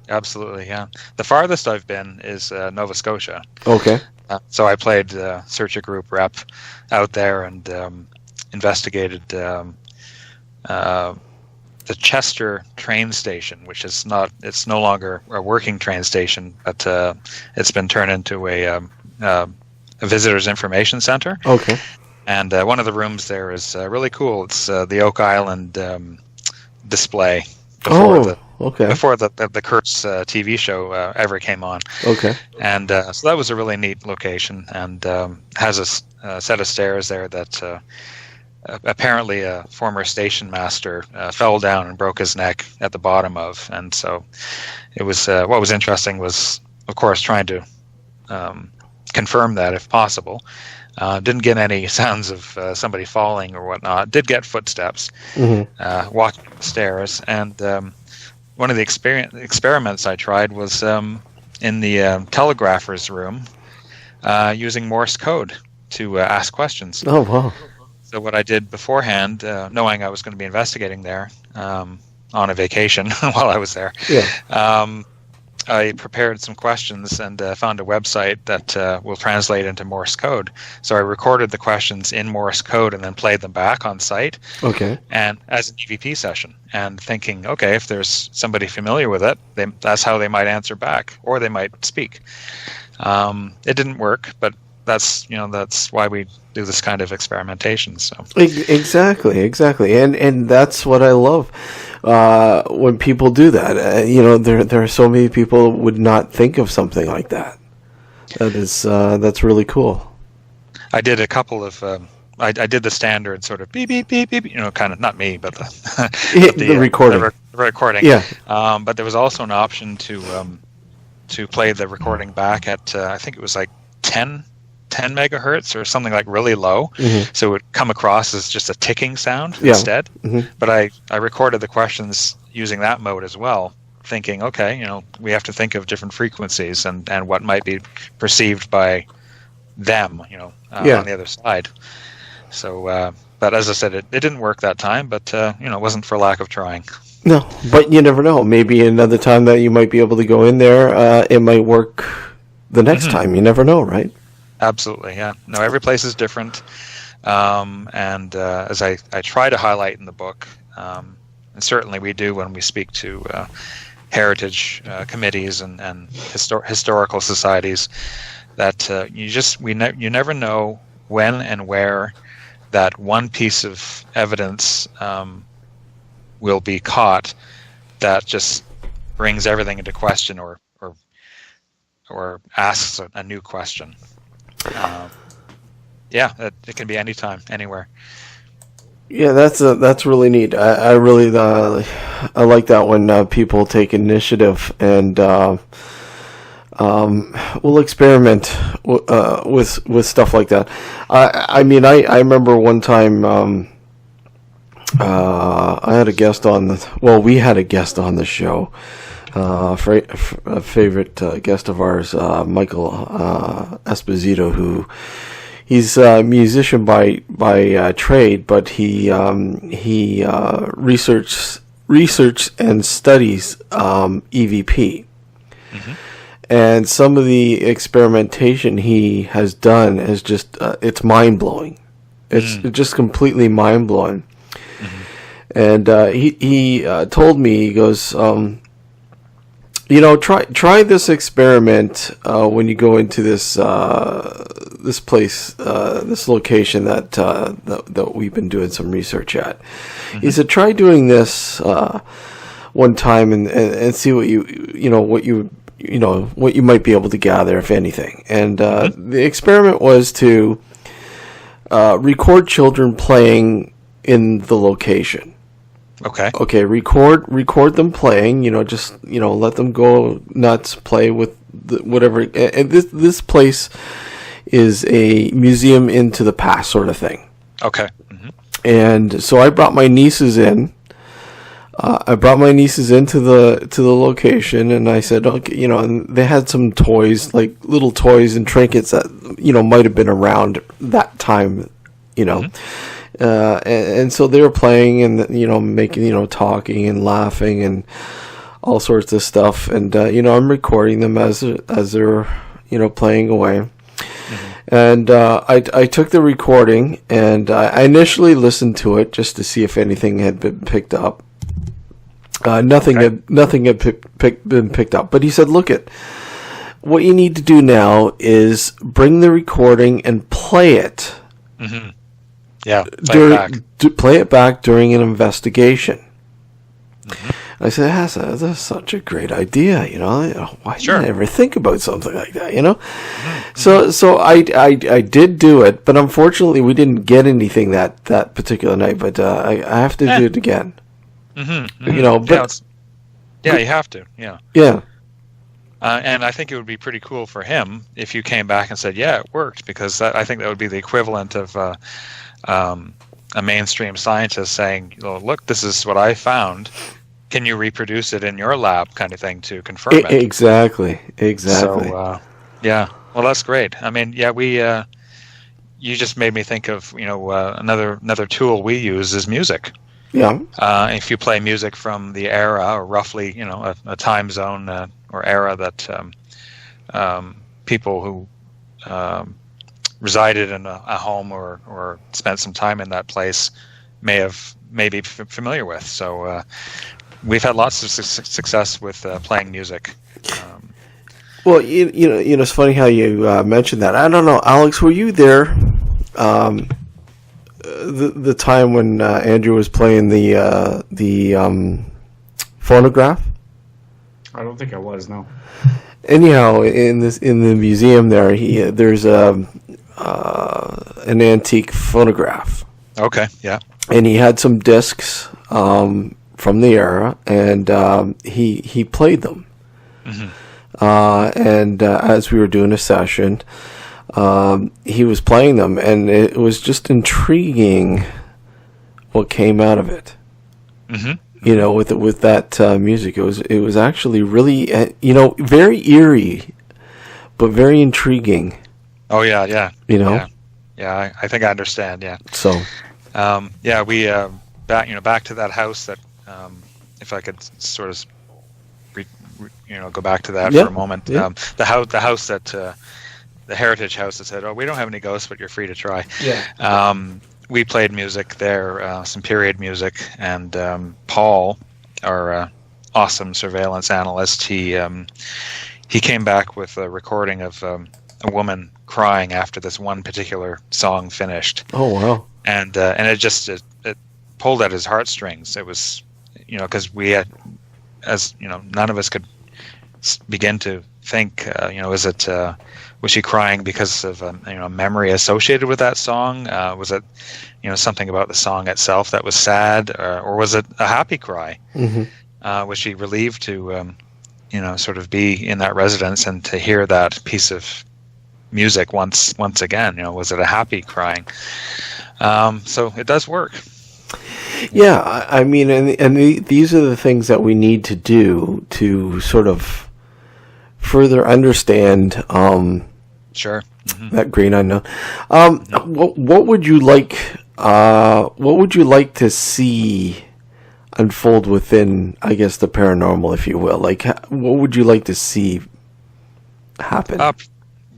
Absolutely, yeah. The farthest I've been is Nova Scotia. Okay. So I played Search a Group rep out there and investigated the Chester train station, which is it's no longer a working train station, but it's been turned into a visitor's information center. Okay. And one of the rooms there is really cool. It's the Oak Island display before the Kurtz TV show ever came on. Okay. And so that was a really neat location, and has a set of stairs there that apparently a former station master fell down and broke his neck at the bottom of. And so it was what was interesting was, of course, trying to confirm that if possible. Didn't get any sounds of somebody falling or whatnot. Did get footsteps walking up the stairs. And one of the experiments I tried was in the telegrapher's room using Morse code to ask questions. Oh, wow. So what I did beforehand, knowing I was going to be investigating there on a vacation while I was there, I prepared some questions and found a website that will translate into Morse code. So I recorded the questions in Morse code and then played them back on site. Okay. And as an EVP session, and thinking, okay, if there's somebody familiar with it, that's how they might answer back, or they might speak. It didn't work, but that's why we do this kind of experimentation. So exactly, and that's what I love when people do that. There are so many people would not think of something like that. That's really cool. I did a couple of. I did the standard sort of beep beep beep beep. Kind of not me, but the recording. The recording. Yeah. But there was also an option to play the recording back at I think it was like 10 megahertz or something like really low, so it would come across as just a ticking sound instead. But I recorded the questions using that mode as well, thinking, okay, we have to think of different frequencies and what might be perceived by them, on the other side. So, but as I said, it didn't work that time, but it wasn't for lack of trying. No, but you never know. Maybe another time that you might be able to go in there, it might work the next time. You never know, right? Absolutely, yeah. No, every place is different, and as I try to highlight in the book, and certainly we do when we speak to heritage committees and historical societies, that you never know when and where that one piece of evidence will be caught that just brings everything into question or asks a new question. It can be anytime, anywhere. Yeah, that's really neat. I really I like that when people take initiative and we'll experiment with stuff like that. I remember one time I had a guest on we had a guest on the show. A favorite guest of ours, Michael Esposito, who he's a musician by trade, but he researches and studies EVP, and some of the experimentation he has done is just it's mind blowing. It's just completely mind blowing, and he told me, he goes. Try this experiment when you go into this place, this location that we've been doing some research at. He said, try doing this one time and see what you might be able to gather, if anything. And the experiment was to record children playing in the location. Okay. Record them playing. Let them go nuts, play with whatever. And this place is a museum into the past sort of thing. Okay. And so I brought my nieces in. I brought my nieces into the location, and I said, okay, and they had some toys, like little toys and trinkets that might have been around that time, and so they were playing and making talking and laughing and all sorts of stuff, and I'm recording them as they're playing away. And I took the recording, and I initially listened to it just to see if anything had been picked up. Nothing had been picked up. But he said, "Look, what you need to do now is bring the recording and play it. Mm-hmm. Yeah, play it back during an investigation." Mm-hmm. I said, that's such a great idea, Why didn't I ever think about something like that, Mm-hmm. So I did do it, but unfortunately we didn't get anything that particular night. But I have to do it again. Mm-hmm. Mm-hmm. But you have to. Yeah. Yeah. And I think it would be pretty cool for him if you came back and said, "Yeah, it worked," because I think that would be the equivalent of a mainstream scientist saying, "Look, this is what I found. Can you reproduce it in your lab?" kind of thing to confirm it. Exactly. So, yeah. Well, that's great. I mean, yeah, you just made me think of, another tool we use is music. Yeah. If you play music from the era, or roughly, a time zone or era that people who resided in a home or spent some time in that place may be familiar with. So we've had lots of success with playing music. Well, it's funny how you mentioned that. I don't know, Alex, were you there? The time when Andrew was playing the phonograph? I don't think I was. No. Anyhow, in the museum there's an antique phonograph. Okay. Yeah. And he had some discs from the era, and he played them. Mm-hmm. And as we were doing a session, he was playing them, and it was just intriguing what came out of it. Mm-hmm. With that music, it was actually really very eerie, but very intriguing. Oh yeah. Yeah, I think I understand. Yeah. So, we back to that house that if I could sort of go back to that for a moment. Yeah. The house that the heritage house that said, "Oh, we don't have any ghosts, but you're free to try." Yeah. We played music there, some period music, and Paul, our awesome surveillance analyst, he came back with a recording of a woman crying after this one particular song finished. Oh wow! And it pulled at his heartstrings. It was, because we had, none of us could begin to think, is it? Was she crying because of a memory associated with that song? Was it something about the song itself that was sad, or was it a happy cry? Mm-hmm. Was she relieved to sort of be in that residence and to hear that piece of music once again? Was it a happy crying? So it does work. Yeah, I mean, and these are the things that we need to do to sort of further understand. Sure. Mm-hmm. That green unknown. What would you like? What would you like to see unfold within, I guess, the paranormal, if you will? Like, what would you like to see happen?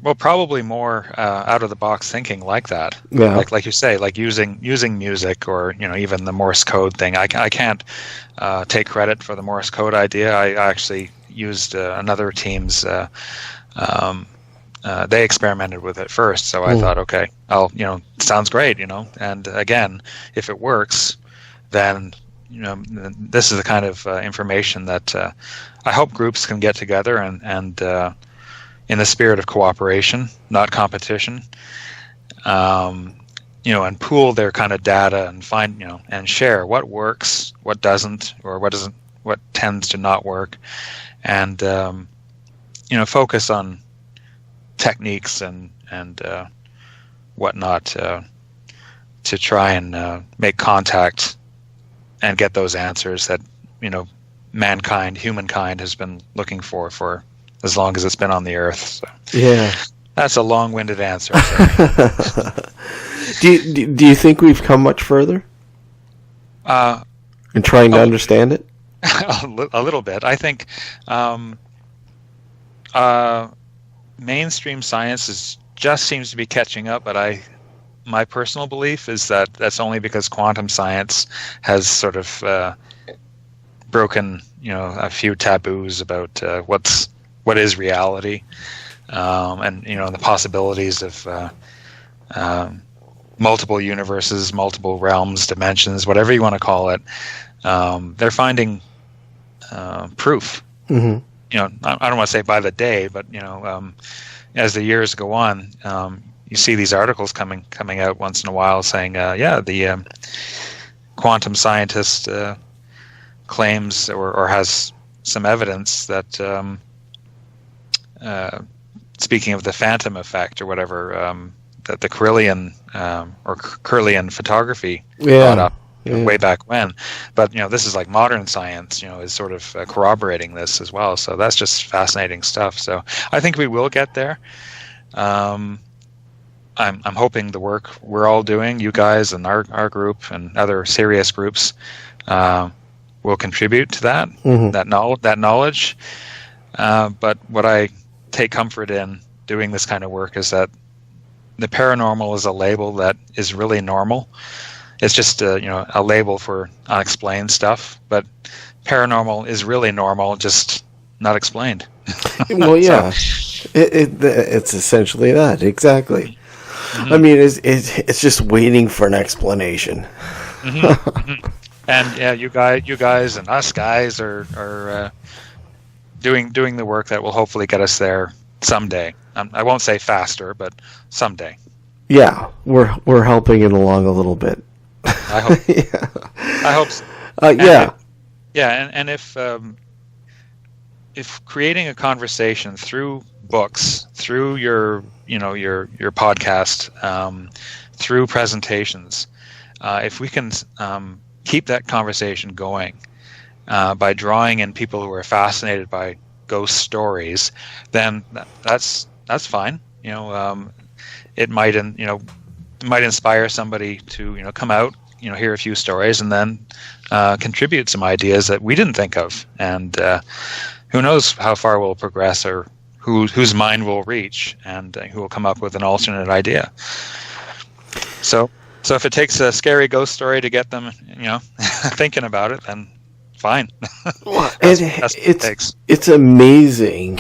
Well, probably more out of the box thinking like that. Yeah. Like you say, like using music, or even the Morse code thing. I can't take credit for the Morse code idea. I actually used another team's. They experimented with it first, so I thought, okay, sounds great, And again, if it works, then this is the kind of information that I hope groups can get together and in the spirit of cooperation, not competition, and pool their kind of data and find, and share what works, what doesn't, or what tends to not work, and focus on techniques and whatnot to try and make contact and get those answers that humankind has been looking for as long as it's been on the Earth. So. Yeah, that's a long-winded answer. Do you think we've come much further in trying to understand it? A little bit. I think mainstream science just seems to be catching up, but my personal belief is that that's only because quantum science has sort of broken, a few taboos about what is reality, and the possibilities of multiple universes, multiple realms, dimensions, whatever you want to call it. They're finding proof. Mm-hmm. I don't want to say by the day, but as the years go on, you see these articles coming out once in a while saying, the quantum scientist claims or has some evidence that, speaking of the phantom effect or whatever, that the Kirlian or Kirlian photography brought up way back when. But, this is like modern science, is sort of corroborating this as well. So that's just fascinating stuff. So I think we will get there. I'm hoping the work we're all doing, you guys and our group and other serious groups, will contribute to that, that knowledge. But what I take comfort in doing this kind of work is that the paranormal is a label that is really normal. It's just a label for unexplained stuff, but paranormal is really normal, just not explained. Well, yeah, it's essentially that, exactly. Mm-hmm. I mean, it's just waiting for an explanation. Mm-hmm. Mm-hmm. And yeah, you guys and us guys are doing the work that will hopefully get us there someday. I won't say faster, but someday. Yeah, we're helping it along a little bit. I hope. Yeah. I hope so. And if creating a conversation through books, through your podcast, through presentations, if we can keep that conversation going by drawing in people who are fascinated by ghost stories, then that's fine. It might inspire somebody to come out, hear a few stories, and then contribute some ideas that we didn't think of, and who knows how far we'll progress or whose mind will reach, and who will come up with an alternate idea. So if it takes a scary ghost story to get them, thinking about it, then fine. Well, it's amazing.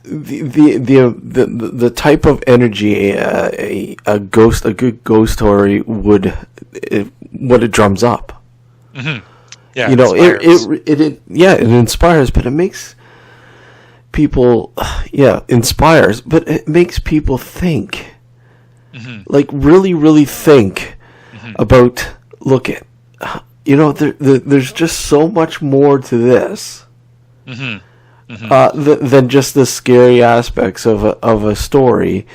The type of energy a good ghost story what it drums up. Mm-hmm. Yeah, it inspires, but it makes people inspires, but it makes people think. Mm-hmm. Like really, really think about. Look at, there's just so much more to this. Mm-hmm. Mm-hmm. Than just the scary aspects of a story.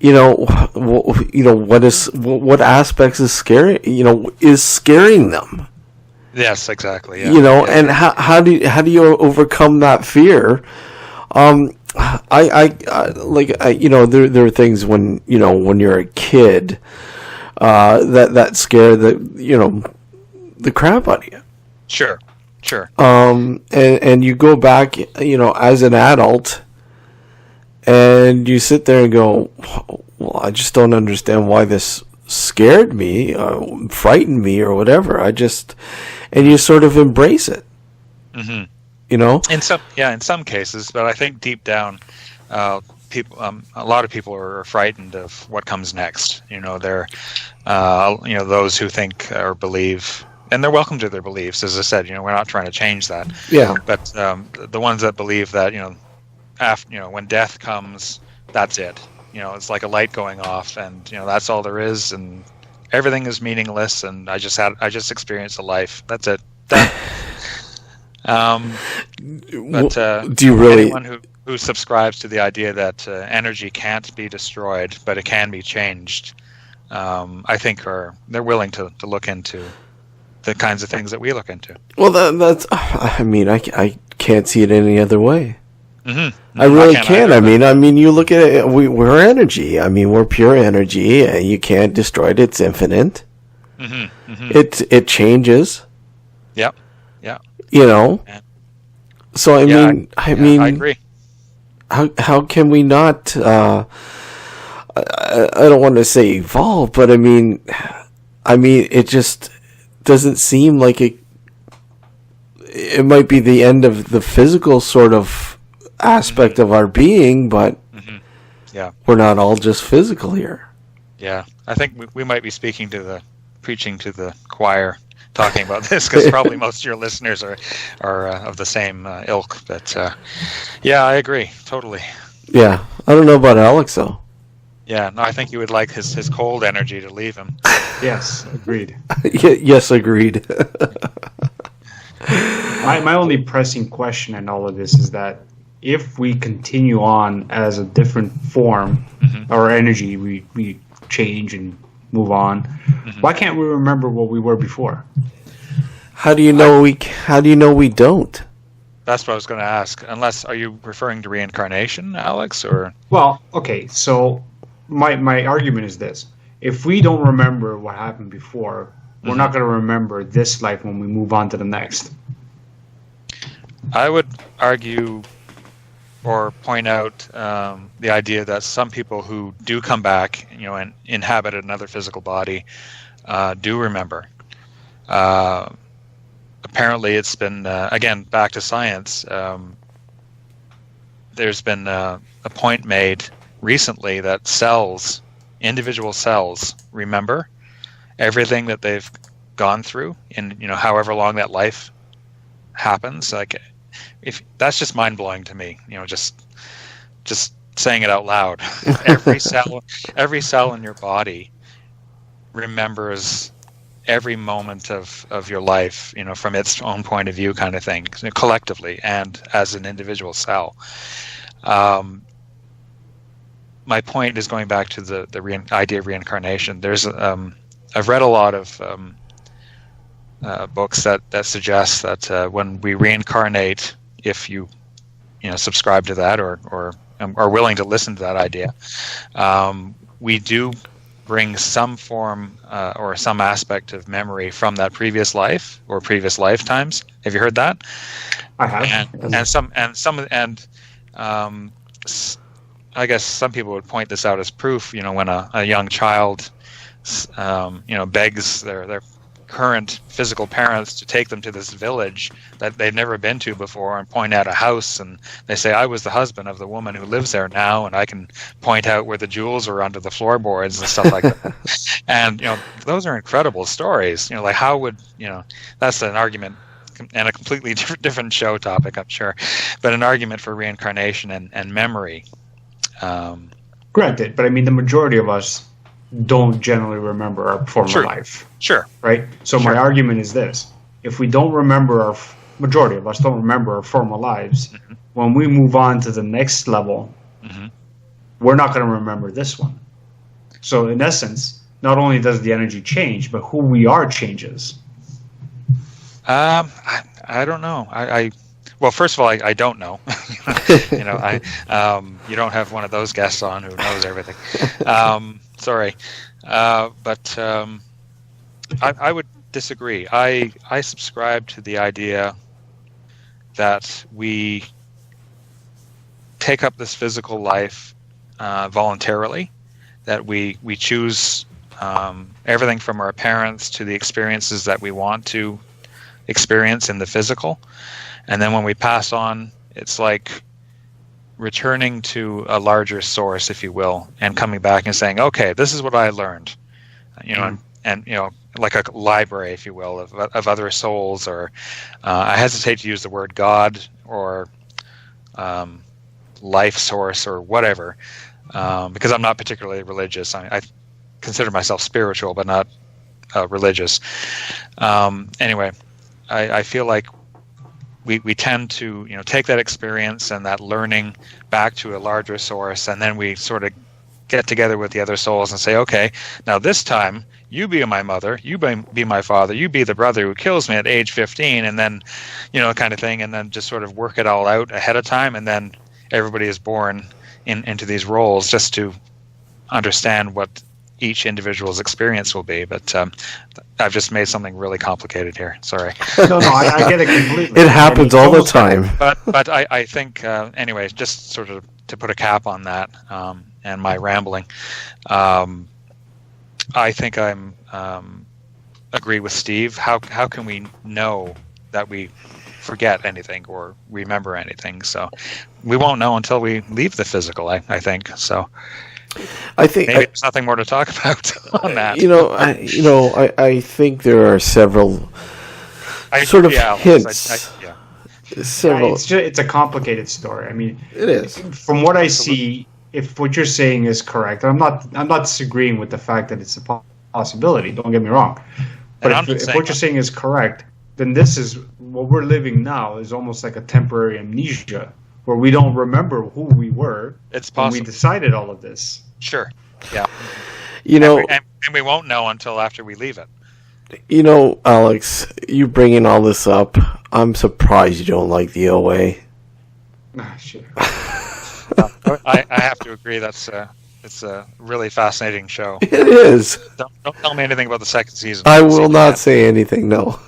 What aspects is scary? Is scaring them. Yes, exactly. Yeah. And how do you overcome that fear? There are things when you're a kid that scare the crap out of you. Sure. And you go back, as an adult, and you sit there and go, well, I just don't understand why this scared me, frightened me, or whatever. And you sort of embrace it. Mm-hmm. In some cases, but I think deep down, people, a lot of people are frightened of what comes next. They're, those who think or believe. And they're welcome to their beliefs, as I said. We're not trying to change that. Yeah. But the ones that believe that after when death comes, that's it. It's like a light going off, and that's all there is, and everything is meaningless. And I just experienced a life. That's it. But do you really? who subscribes to the idea that energy can't be destroyed, but it can be changed, I think they're willing to look into the kinds of things that we look into. Well, that's. I mean, I can't see it any other way. Mm-hmm. I really can't. can't. I mean, you look at it. We're energy. I mean, we're pure energy, and you can't destroy it. It's infinite. Mm-hmm. Mm-hmm. It changes. Yep. Yeah. You know. So I mean, I agree. How can we not? I don't want to say evolve, but I mean, it just doesn't seem like it. It might be the end of the physical sort of aspect of our being, but we're not all just physical here. Yeah, I think we might be preaching to the choir, talking about this, because probably most of your listeners are of the same ilk. But yeah, I agree totally. Yeah, I don't know about Alex though. Yeah, no, I think you would like his cold energy to leave him. Yes, agreed. Yes, agreed. My only pressing question in all of this is that if we continue on as a different form or energy, we change and move on. Why can't we remember what we were before? How do you know we don't? That's what I was going to ask. Are you referring to reincarnation, Alex, or? Well, okay. So my argument is this: if we don't remember what happened before, we're not going to remember this life when we move on to the next. I would argue or point out the idea that some people who do come back, and inhabit another physical body, do remember. Apparently, it's been again back to science. There's been a point made recently that individual cells, remember everything that they've gone through in however long that life happens. Like, if that's just mind blowing to me, just saying it out loud. every cell in your body remembers every moment of your life, from its own point of view, kind of thing, collectively and as an individual cell. My point is going back to the idea of reincarnation. There's I've read a lot of books that suggest that when we reincarnate, if you subscribe to that or are willing to listen to that idea, we do bring some form or some aspect of memory from that previous life or previous lifetimes. Have you heard that? I have. I guess some people would point this out as proof. When a young child, begs their current physical parents to take them to this village that they've never been to before and point out a house, and they say, I was the husband of the woman who lives there now, and I can point out where the jewels are under the floorboards and stuff like that. And those are incredible stories. Like, how would that's an argument and a completely different show topic, I'm sure, but an argument for reincarnation and memory. Granted, but I mean, the majority of us don't generally remember our former life. Sure. Right? So my argument is this: if we don't remember majority of us don't remember our former lives, when we move on to the next level, we're not going to remember this one. So in essence, not only does the energy change, but who we are changes. I don't know. Well, first of all, I don't know. You don't have one of those guests on who knows everything. Sorry, but I would disagree. I subscribe to the idea that we take up this physical life voluntarily, that we choose everything from our parents to the experiences that we want to experience in the physical. And then when we pass on, it's like returning to a larger source, if you will, and coming back and saying, okay, this is what I learned, and like a library, if you will, of other souls, or I hesitate to use the word God or life source or whatever, because I'm not particularly religious. I consider myself spiritual, but not religious. Anyway, I feel like we tend to take that experience and that learning back to a larger source, and then we sort of get together with the other souls and say, okay, now this time you be my mother, you be my father, you be the brother who kills me at age 15, and then kind of thing, and then just sort of work it all out ahead of time, and then everybody is born into these roles just to understand what each individual's experience will be. But I've just made something really complicated here. Sorry. No, I get it completely. It happens all the time. But I think anyway, just sort of to put a cap on that and my rambling, I think I'm agree with Steve. How can we know that we forget anything or remember anything? So we won't know until we leave the physical. I think so. I think maybe there's nothing more to talk about on that. I think there are several sort of hints. Several. It's a complicated story. I mean, it is. From what I see, if what you're saying is correct, I'm not disagreeing with the fact that it's a possibility. Don't get me wrong. But if what you're saying is correct, then this is what we're living now is almost like a temporary amnesia where we don't remember who we were. It's possible. When we decided all of this. Sure. Yeah. And we won't know until after we leave it. Alex, you bringing all this up, I'm surprised you don't like the OA. Shit. I have to agree. It's a really fascinating show. It is. Don't tell me anything about the second season. I will not say anything. No.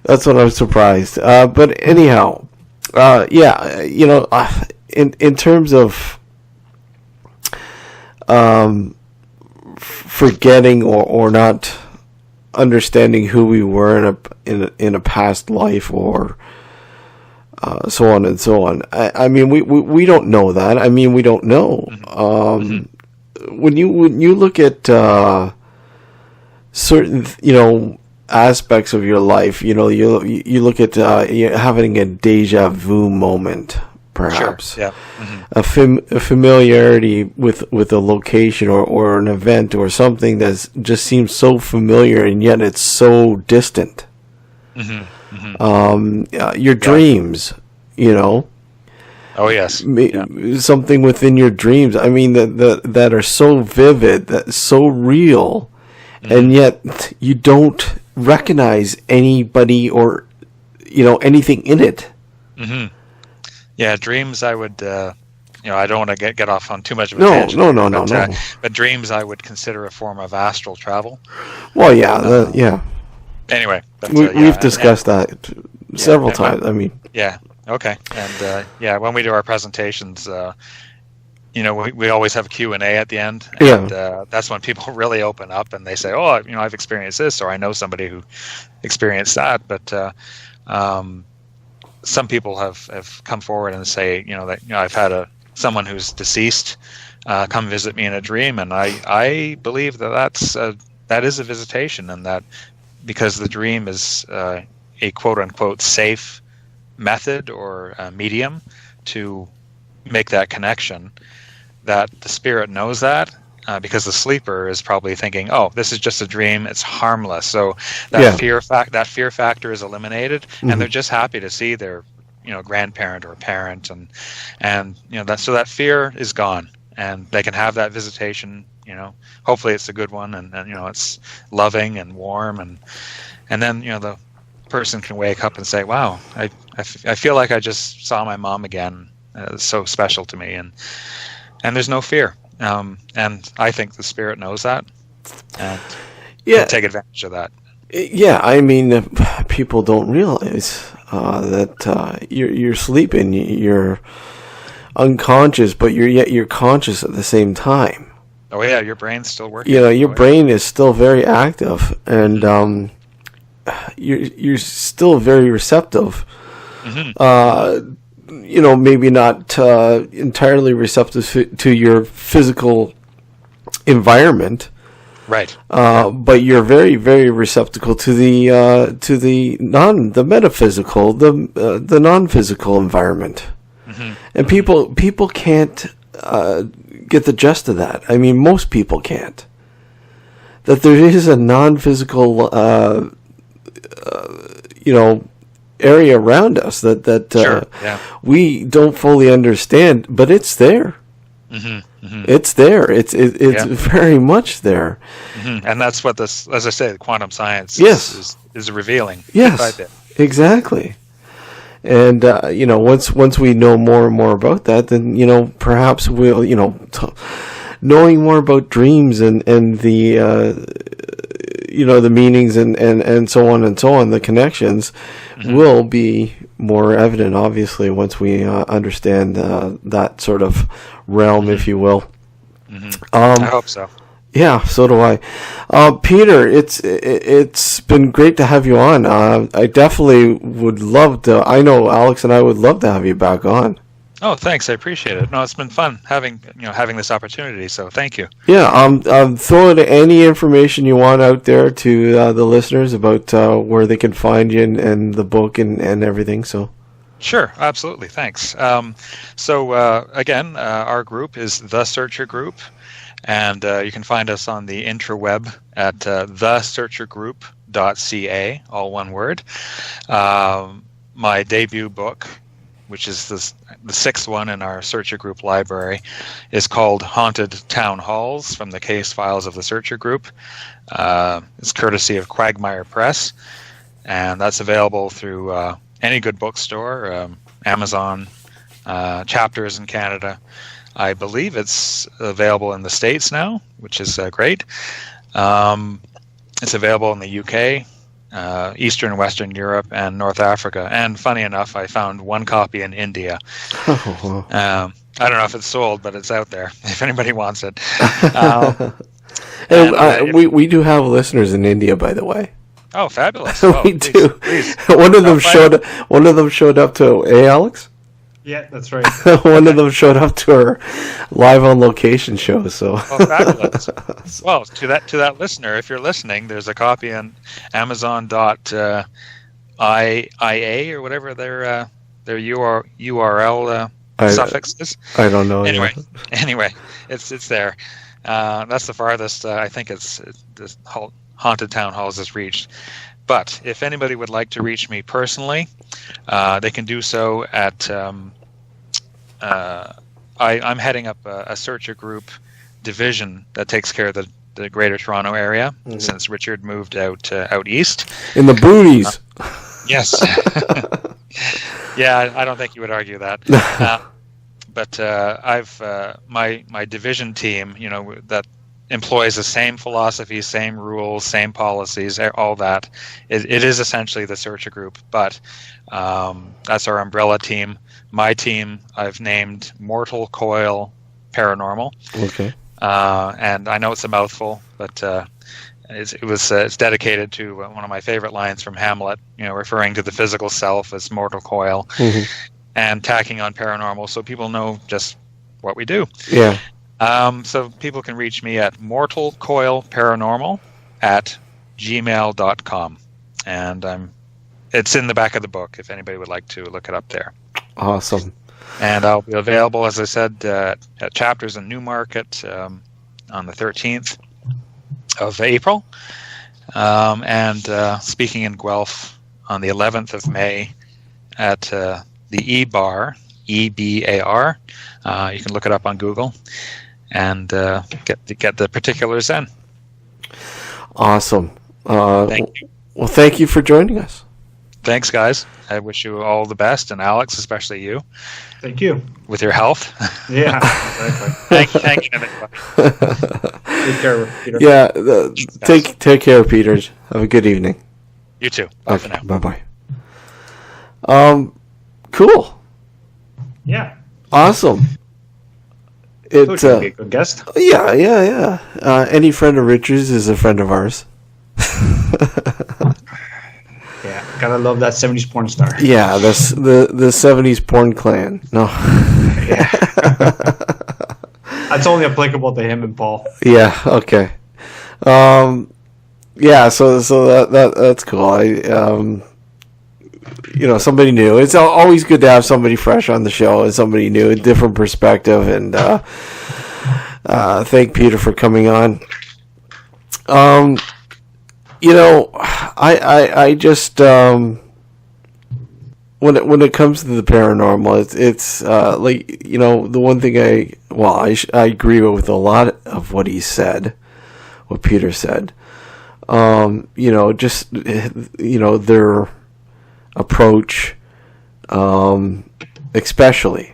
That's what I'm surprised. But anyhow, in terms of forgetting or not understanding who we were in a past life or so on and so on. I mean, we don't know that. I mean, we don't know. When you look at certain aspects of your life, you look at having a deja vu moment, perhaps. Sure. Yeah. A familiarity with a location or an event or something that just seems so familiar and yet it's so distant. Your dreams, Oh yes. Something within your dreams. I mean, that are so vivid, that's so real, and yet you don't recognize anybody or anything in it. Yeah, dreams. I would. I don't want to get off on too much of a tangent. No. But dreams, I would consider a form of astral travel. Well, yeah, yeah. Anyway, we've discussed that several times. I mean, yeah, okay, and when we do our presentations, we always have a Q&A at the end, and that's when people really open up and they say, "Oh, I've experienced this," or "I know somebody who experienced that." But some people have come forward and say, that I've had someone who's deceased come visit me in a dream, and I believe that is a visitation, and that. Because the dream is a quote-unquote safe method or medium to make that connection, that the spirit knows that, because the sleeper is probably thinking, oh, this is just a dream, it's harmless. So that fear factor is eliminated, and they're just happy to see their grandparent or parent, and that fear is gone, and they can have that visitation. Hopefully it's a good one, and it's loving and warm, and then the person can wake up and say, "Wow, I feel like I just saw my mom again. It's so special to me," and there's no fear. And I think the spirit knows that, and take advantage of that. Yeah, I mean, people don't realize that you're sleeping, you're unconscious, but you're conscious at the same time. Oh yeah, your brain's still working. Your brain is still very active, and you're still very receptive. Maybe not entirely receptive to your physical environment, right? But you're very, very receptive to the metaphysical, the non-physical environment, and people can't get the gist of that. I mean, most people can't. That there is a non-physical, area around us that we don't fully understand, but it's there. It's there. It's very much there. And that's what this, as I say, quantum science is revealing. Yes, exactly. And once we know more and more about that, then perhaps we'll knowing more about dreams and the the meanings and so on, the connections will be more evident, obviously, once we understand that sort of realm, if you will. I hope so. Yeah, so do I. Peter, it's been great to have you on. I definitely would love to. I know Alex and I would love to have you back on. Oh, thanks. I appreciate it. No, it's been fun having this opportunity. So thank you. Yeah. Throw in any information you want out there to the listeners about where they can find you and the book and everything. So. Sure, absolutely. Thanks. Again, our group is The Searcher Group, and you can find us on the intraweb at thesearchergroup.ca, all one word. My debut book, which is the sixth one in our Searcher Group library, is called Haunted Town Halls from the Case Files of the Searcher Group. It's courtesy of Quagmire Press, and that's available through any good bookstore, Amazon, Chapters in Canada. I believe it's available in the States now, which is great. It's available in the UK, Eastern and Western Europe, and North Africa. And funny enough, I found one copy in India. I don't know if it's sold, but it's out there if anybody wants it. We do have listeners in India, by the way. Oh, fabulous! We do. Please. One of them showed up to. Hey, Alex. Yeah, that's right. One of them showed up to our live on location show. So. Oh, fabulous! Well, to that listener, if you're listening, there's a copy on Amazon.ia or whatever their URL suffix is. I don't know. Anyway, it's there. That's the farthest I think it's this whole Haunted Town Halls has reached. But if anybody would like to reach me personally, they can do so at I'm heading up a Searcher Group division that takes care of the Greater Toronto area since Richard moved out east. In the boonies. Yes. Yeah, I don't think you would argue that. But I've my division team, that employs the same philosophy, same rules, same policies, all that. It is essentially the Searcher Group, but that's our umbrella team. My team I've named Mortal Coil Paranormal. Okay. And I know it's a mouthful, but it's dedicated to one of my favorite lines from Hamlet, referring to the physical self as mortal coil, and tacking on paranormal so people know just what we do. Yeah. So people can reach me at mortalcoilparanormal@gmail.com. And it's in the back of the book if anybody would like to look it up there. Awesome. And I'll be available, as I said, at Chapters in Newmarket on the 13th of April. And speaking in Guelph on the 11th of May at the E-Bar, E-B-A-R. You can look it up on Google and get the particulars then. Awesome. Thank you. Well, thank you for joining us. Thanks, guys. I wish you all the best, and Alex, especially you. Thank you. With your health. Yeah, exactly. Thank you, everybody. Take care, Peter. Yeah, take care, Peter. Have a good evening. You too. Bye for now. Bye-bye. Cool. Yeah. Awesome. It's be a good guest. Yeah. Any friend of Richard's is a friend of ours. Yeah, gotta love that 70s porn star. Yeah, the 70s porn clan. No. Yeah. That's only applicable to him and Paul. Yeah. Okay. Yeah. So that's cool. Somebody new. It's always good to have somebody fresh on the show and somebody new, a different perspective. And thank Peter for coming on. I just when it comes to the paranormal, it's like, you know, the one thing I agree with a lot of what he said, what Peter said. You know, just, you know, their approach, especially.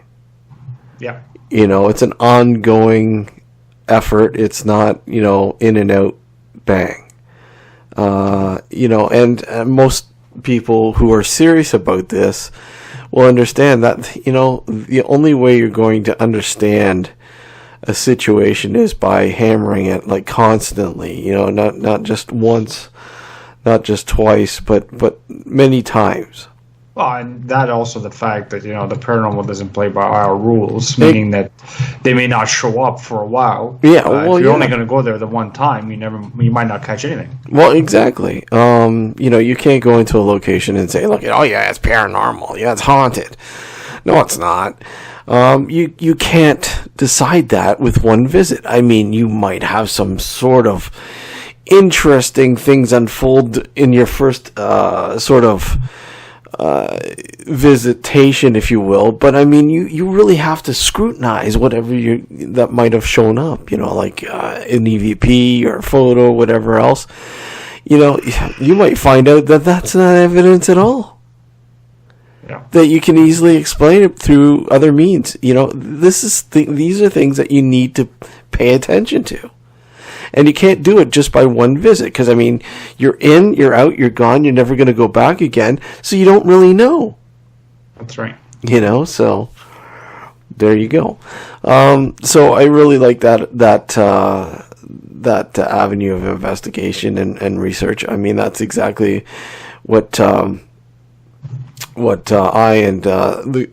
Yeah. You know, it's an ongoing effort. It's not, you know, in and out, bang. You know, and most people who are serious about this will understand that, you know, the only way you're going to understand a situation is by hammering it like constantly, you know, not just once, not just twice, but many times. Well, and that also the fact that, you know, the paranormal doesn't play by our rules, meaning that they may not show up for a while. Yeah, well, if you're only going to go there the one time, you might not catch anything. Well, exactly. You know, you can't go into a location and say, look, oh yeah, it's paranormal. Yeah, it's haunted. No, it's not. You can't decide that with one visit. I mean, you might have some sort of interesting things unfold in your first sort of visitation, if you will, but I mean, you really have to scrutinize whatever that might have shown up, you know, like an EVP or a photo, whatever else. You know, you might find out that that's not evidence at all. Yeah. That you can easily explain it through other means. You know, these are things that you need to pay attention to. And you can't do it just by one visit, because, I mean, you're in, you're out, you're gone, you're never going to go back again, so you don't really know. That's right. You know, so there you go. So I really like that avenue of investigation and research. I mean, that's exactly what I and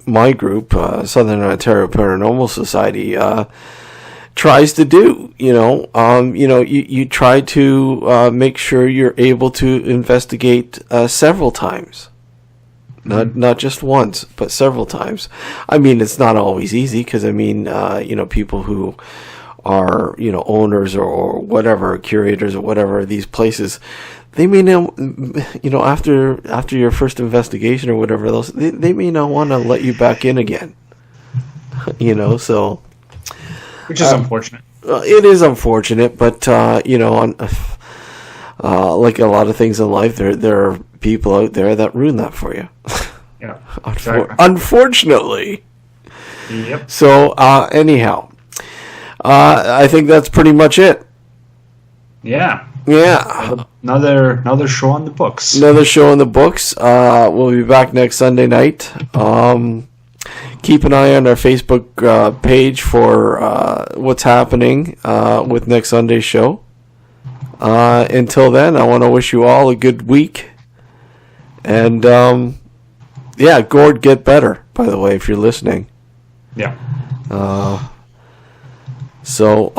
my group, Southern Ontario Paranormal Society, tries to do. You know, you try to make sure you're able to investigate several times, not just once, but several times. I mean, it's not always easy, because I mean, you know, people who are, you know, owners or whatever, curators or whatever of these places, they may not, you know, after your first investigation or whatever else, they may not want to let you back in again. You know, so. Which is unfortunate. It is unfortunate, but you know, like a lot of things in life, there are people out there that ruin that for you. Yeah, exactly. Unfortunately. Yep. So anyhow, I think that's pretty much it. Yeah. Yeah. Another show on the books. Another show in the books. We'll be back next Sunday night. Keep an eye on our Facebook page for what's happening with next Sunday's show. Until then, I want to wish you all a good week. And, yeah, Gord, get better, by the way, if you're listening. Yeah. So,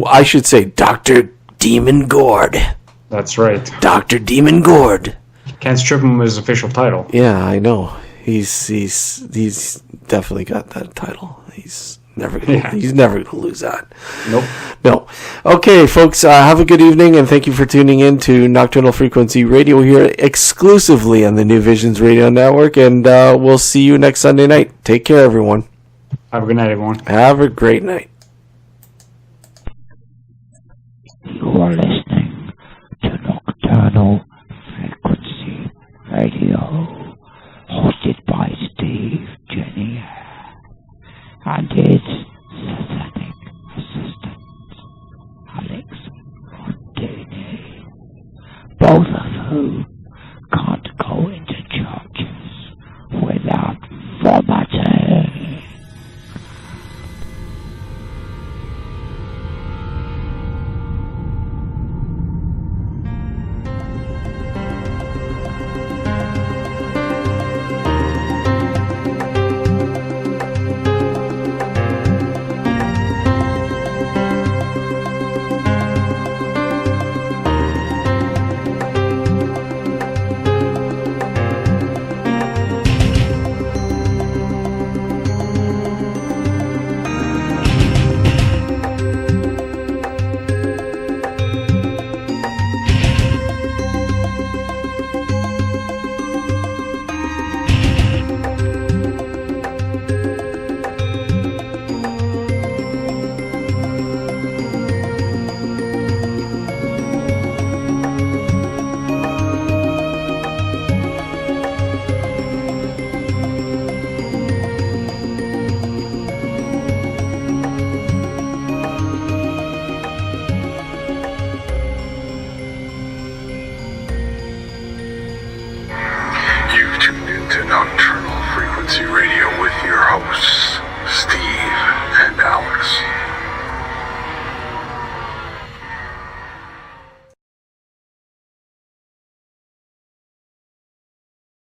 I should say Dr. Demon Gord. That's right. Dr. Demon Gord. Can't strip him of his official title. Yeah, I know. He's definitely got that title. He's never gonna lose that. Nope. No. Okay, folks. Have a good evening, and thank you for tuning in to Nocturnal Frequency Radio here exclusively on the New Visions Radio Network. And we'll see you next Sunday night. Take care, everyone. Have a good night, everyone. Have a great night. You are listening to Nocturnal Frequency Radio.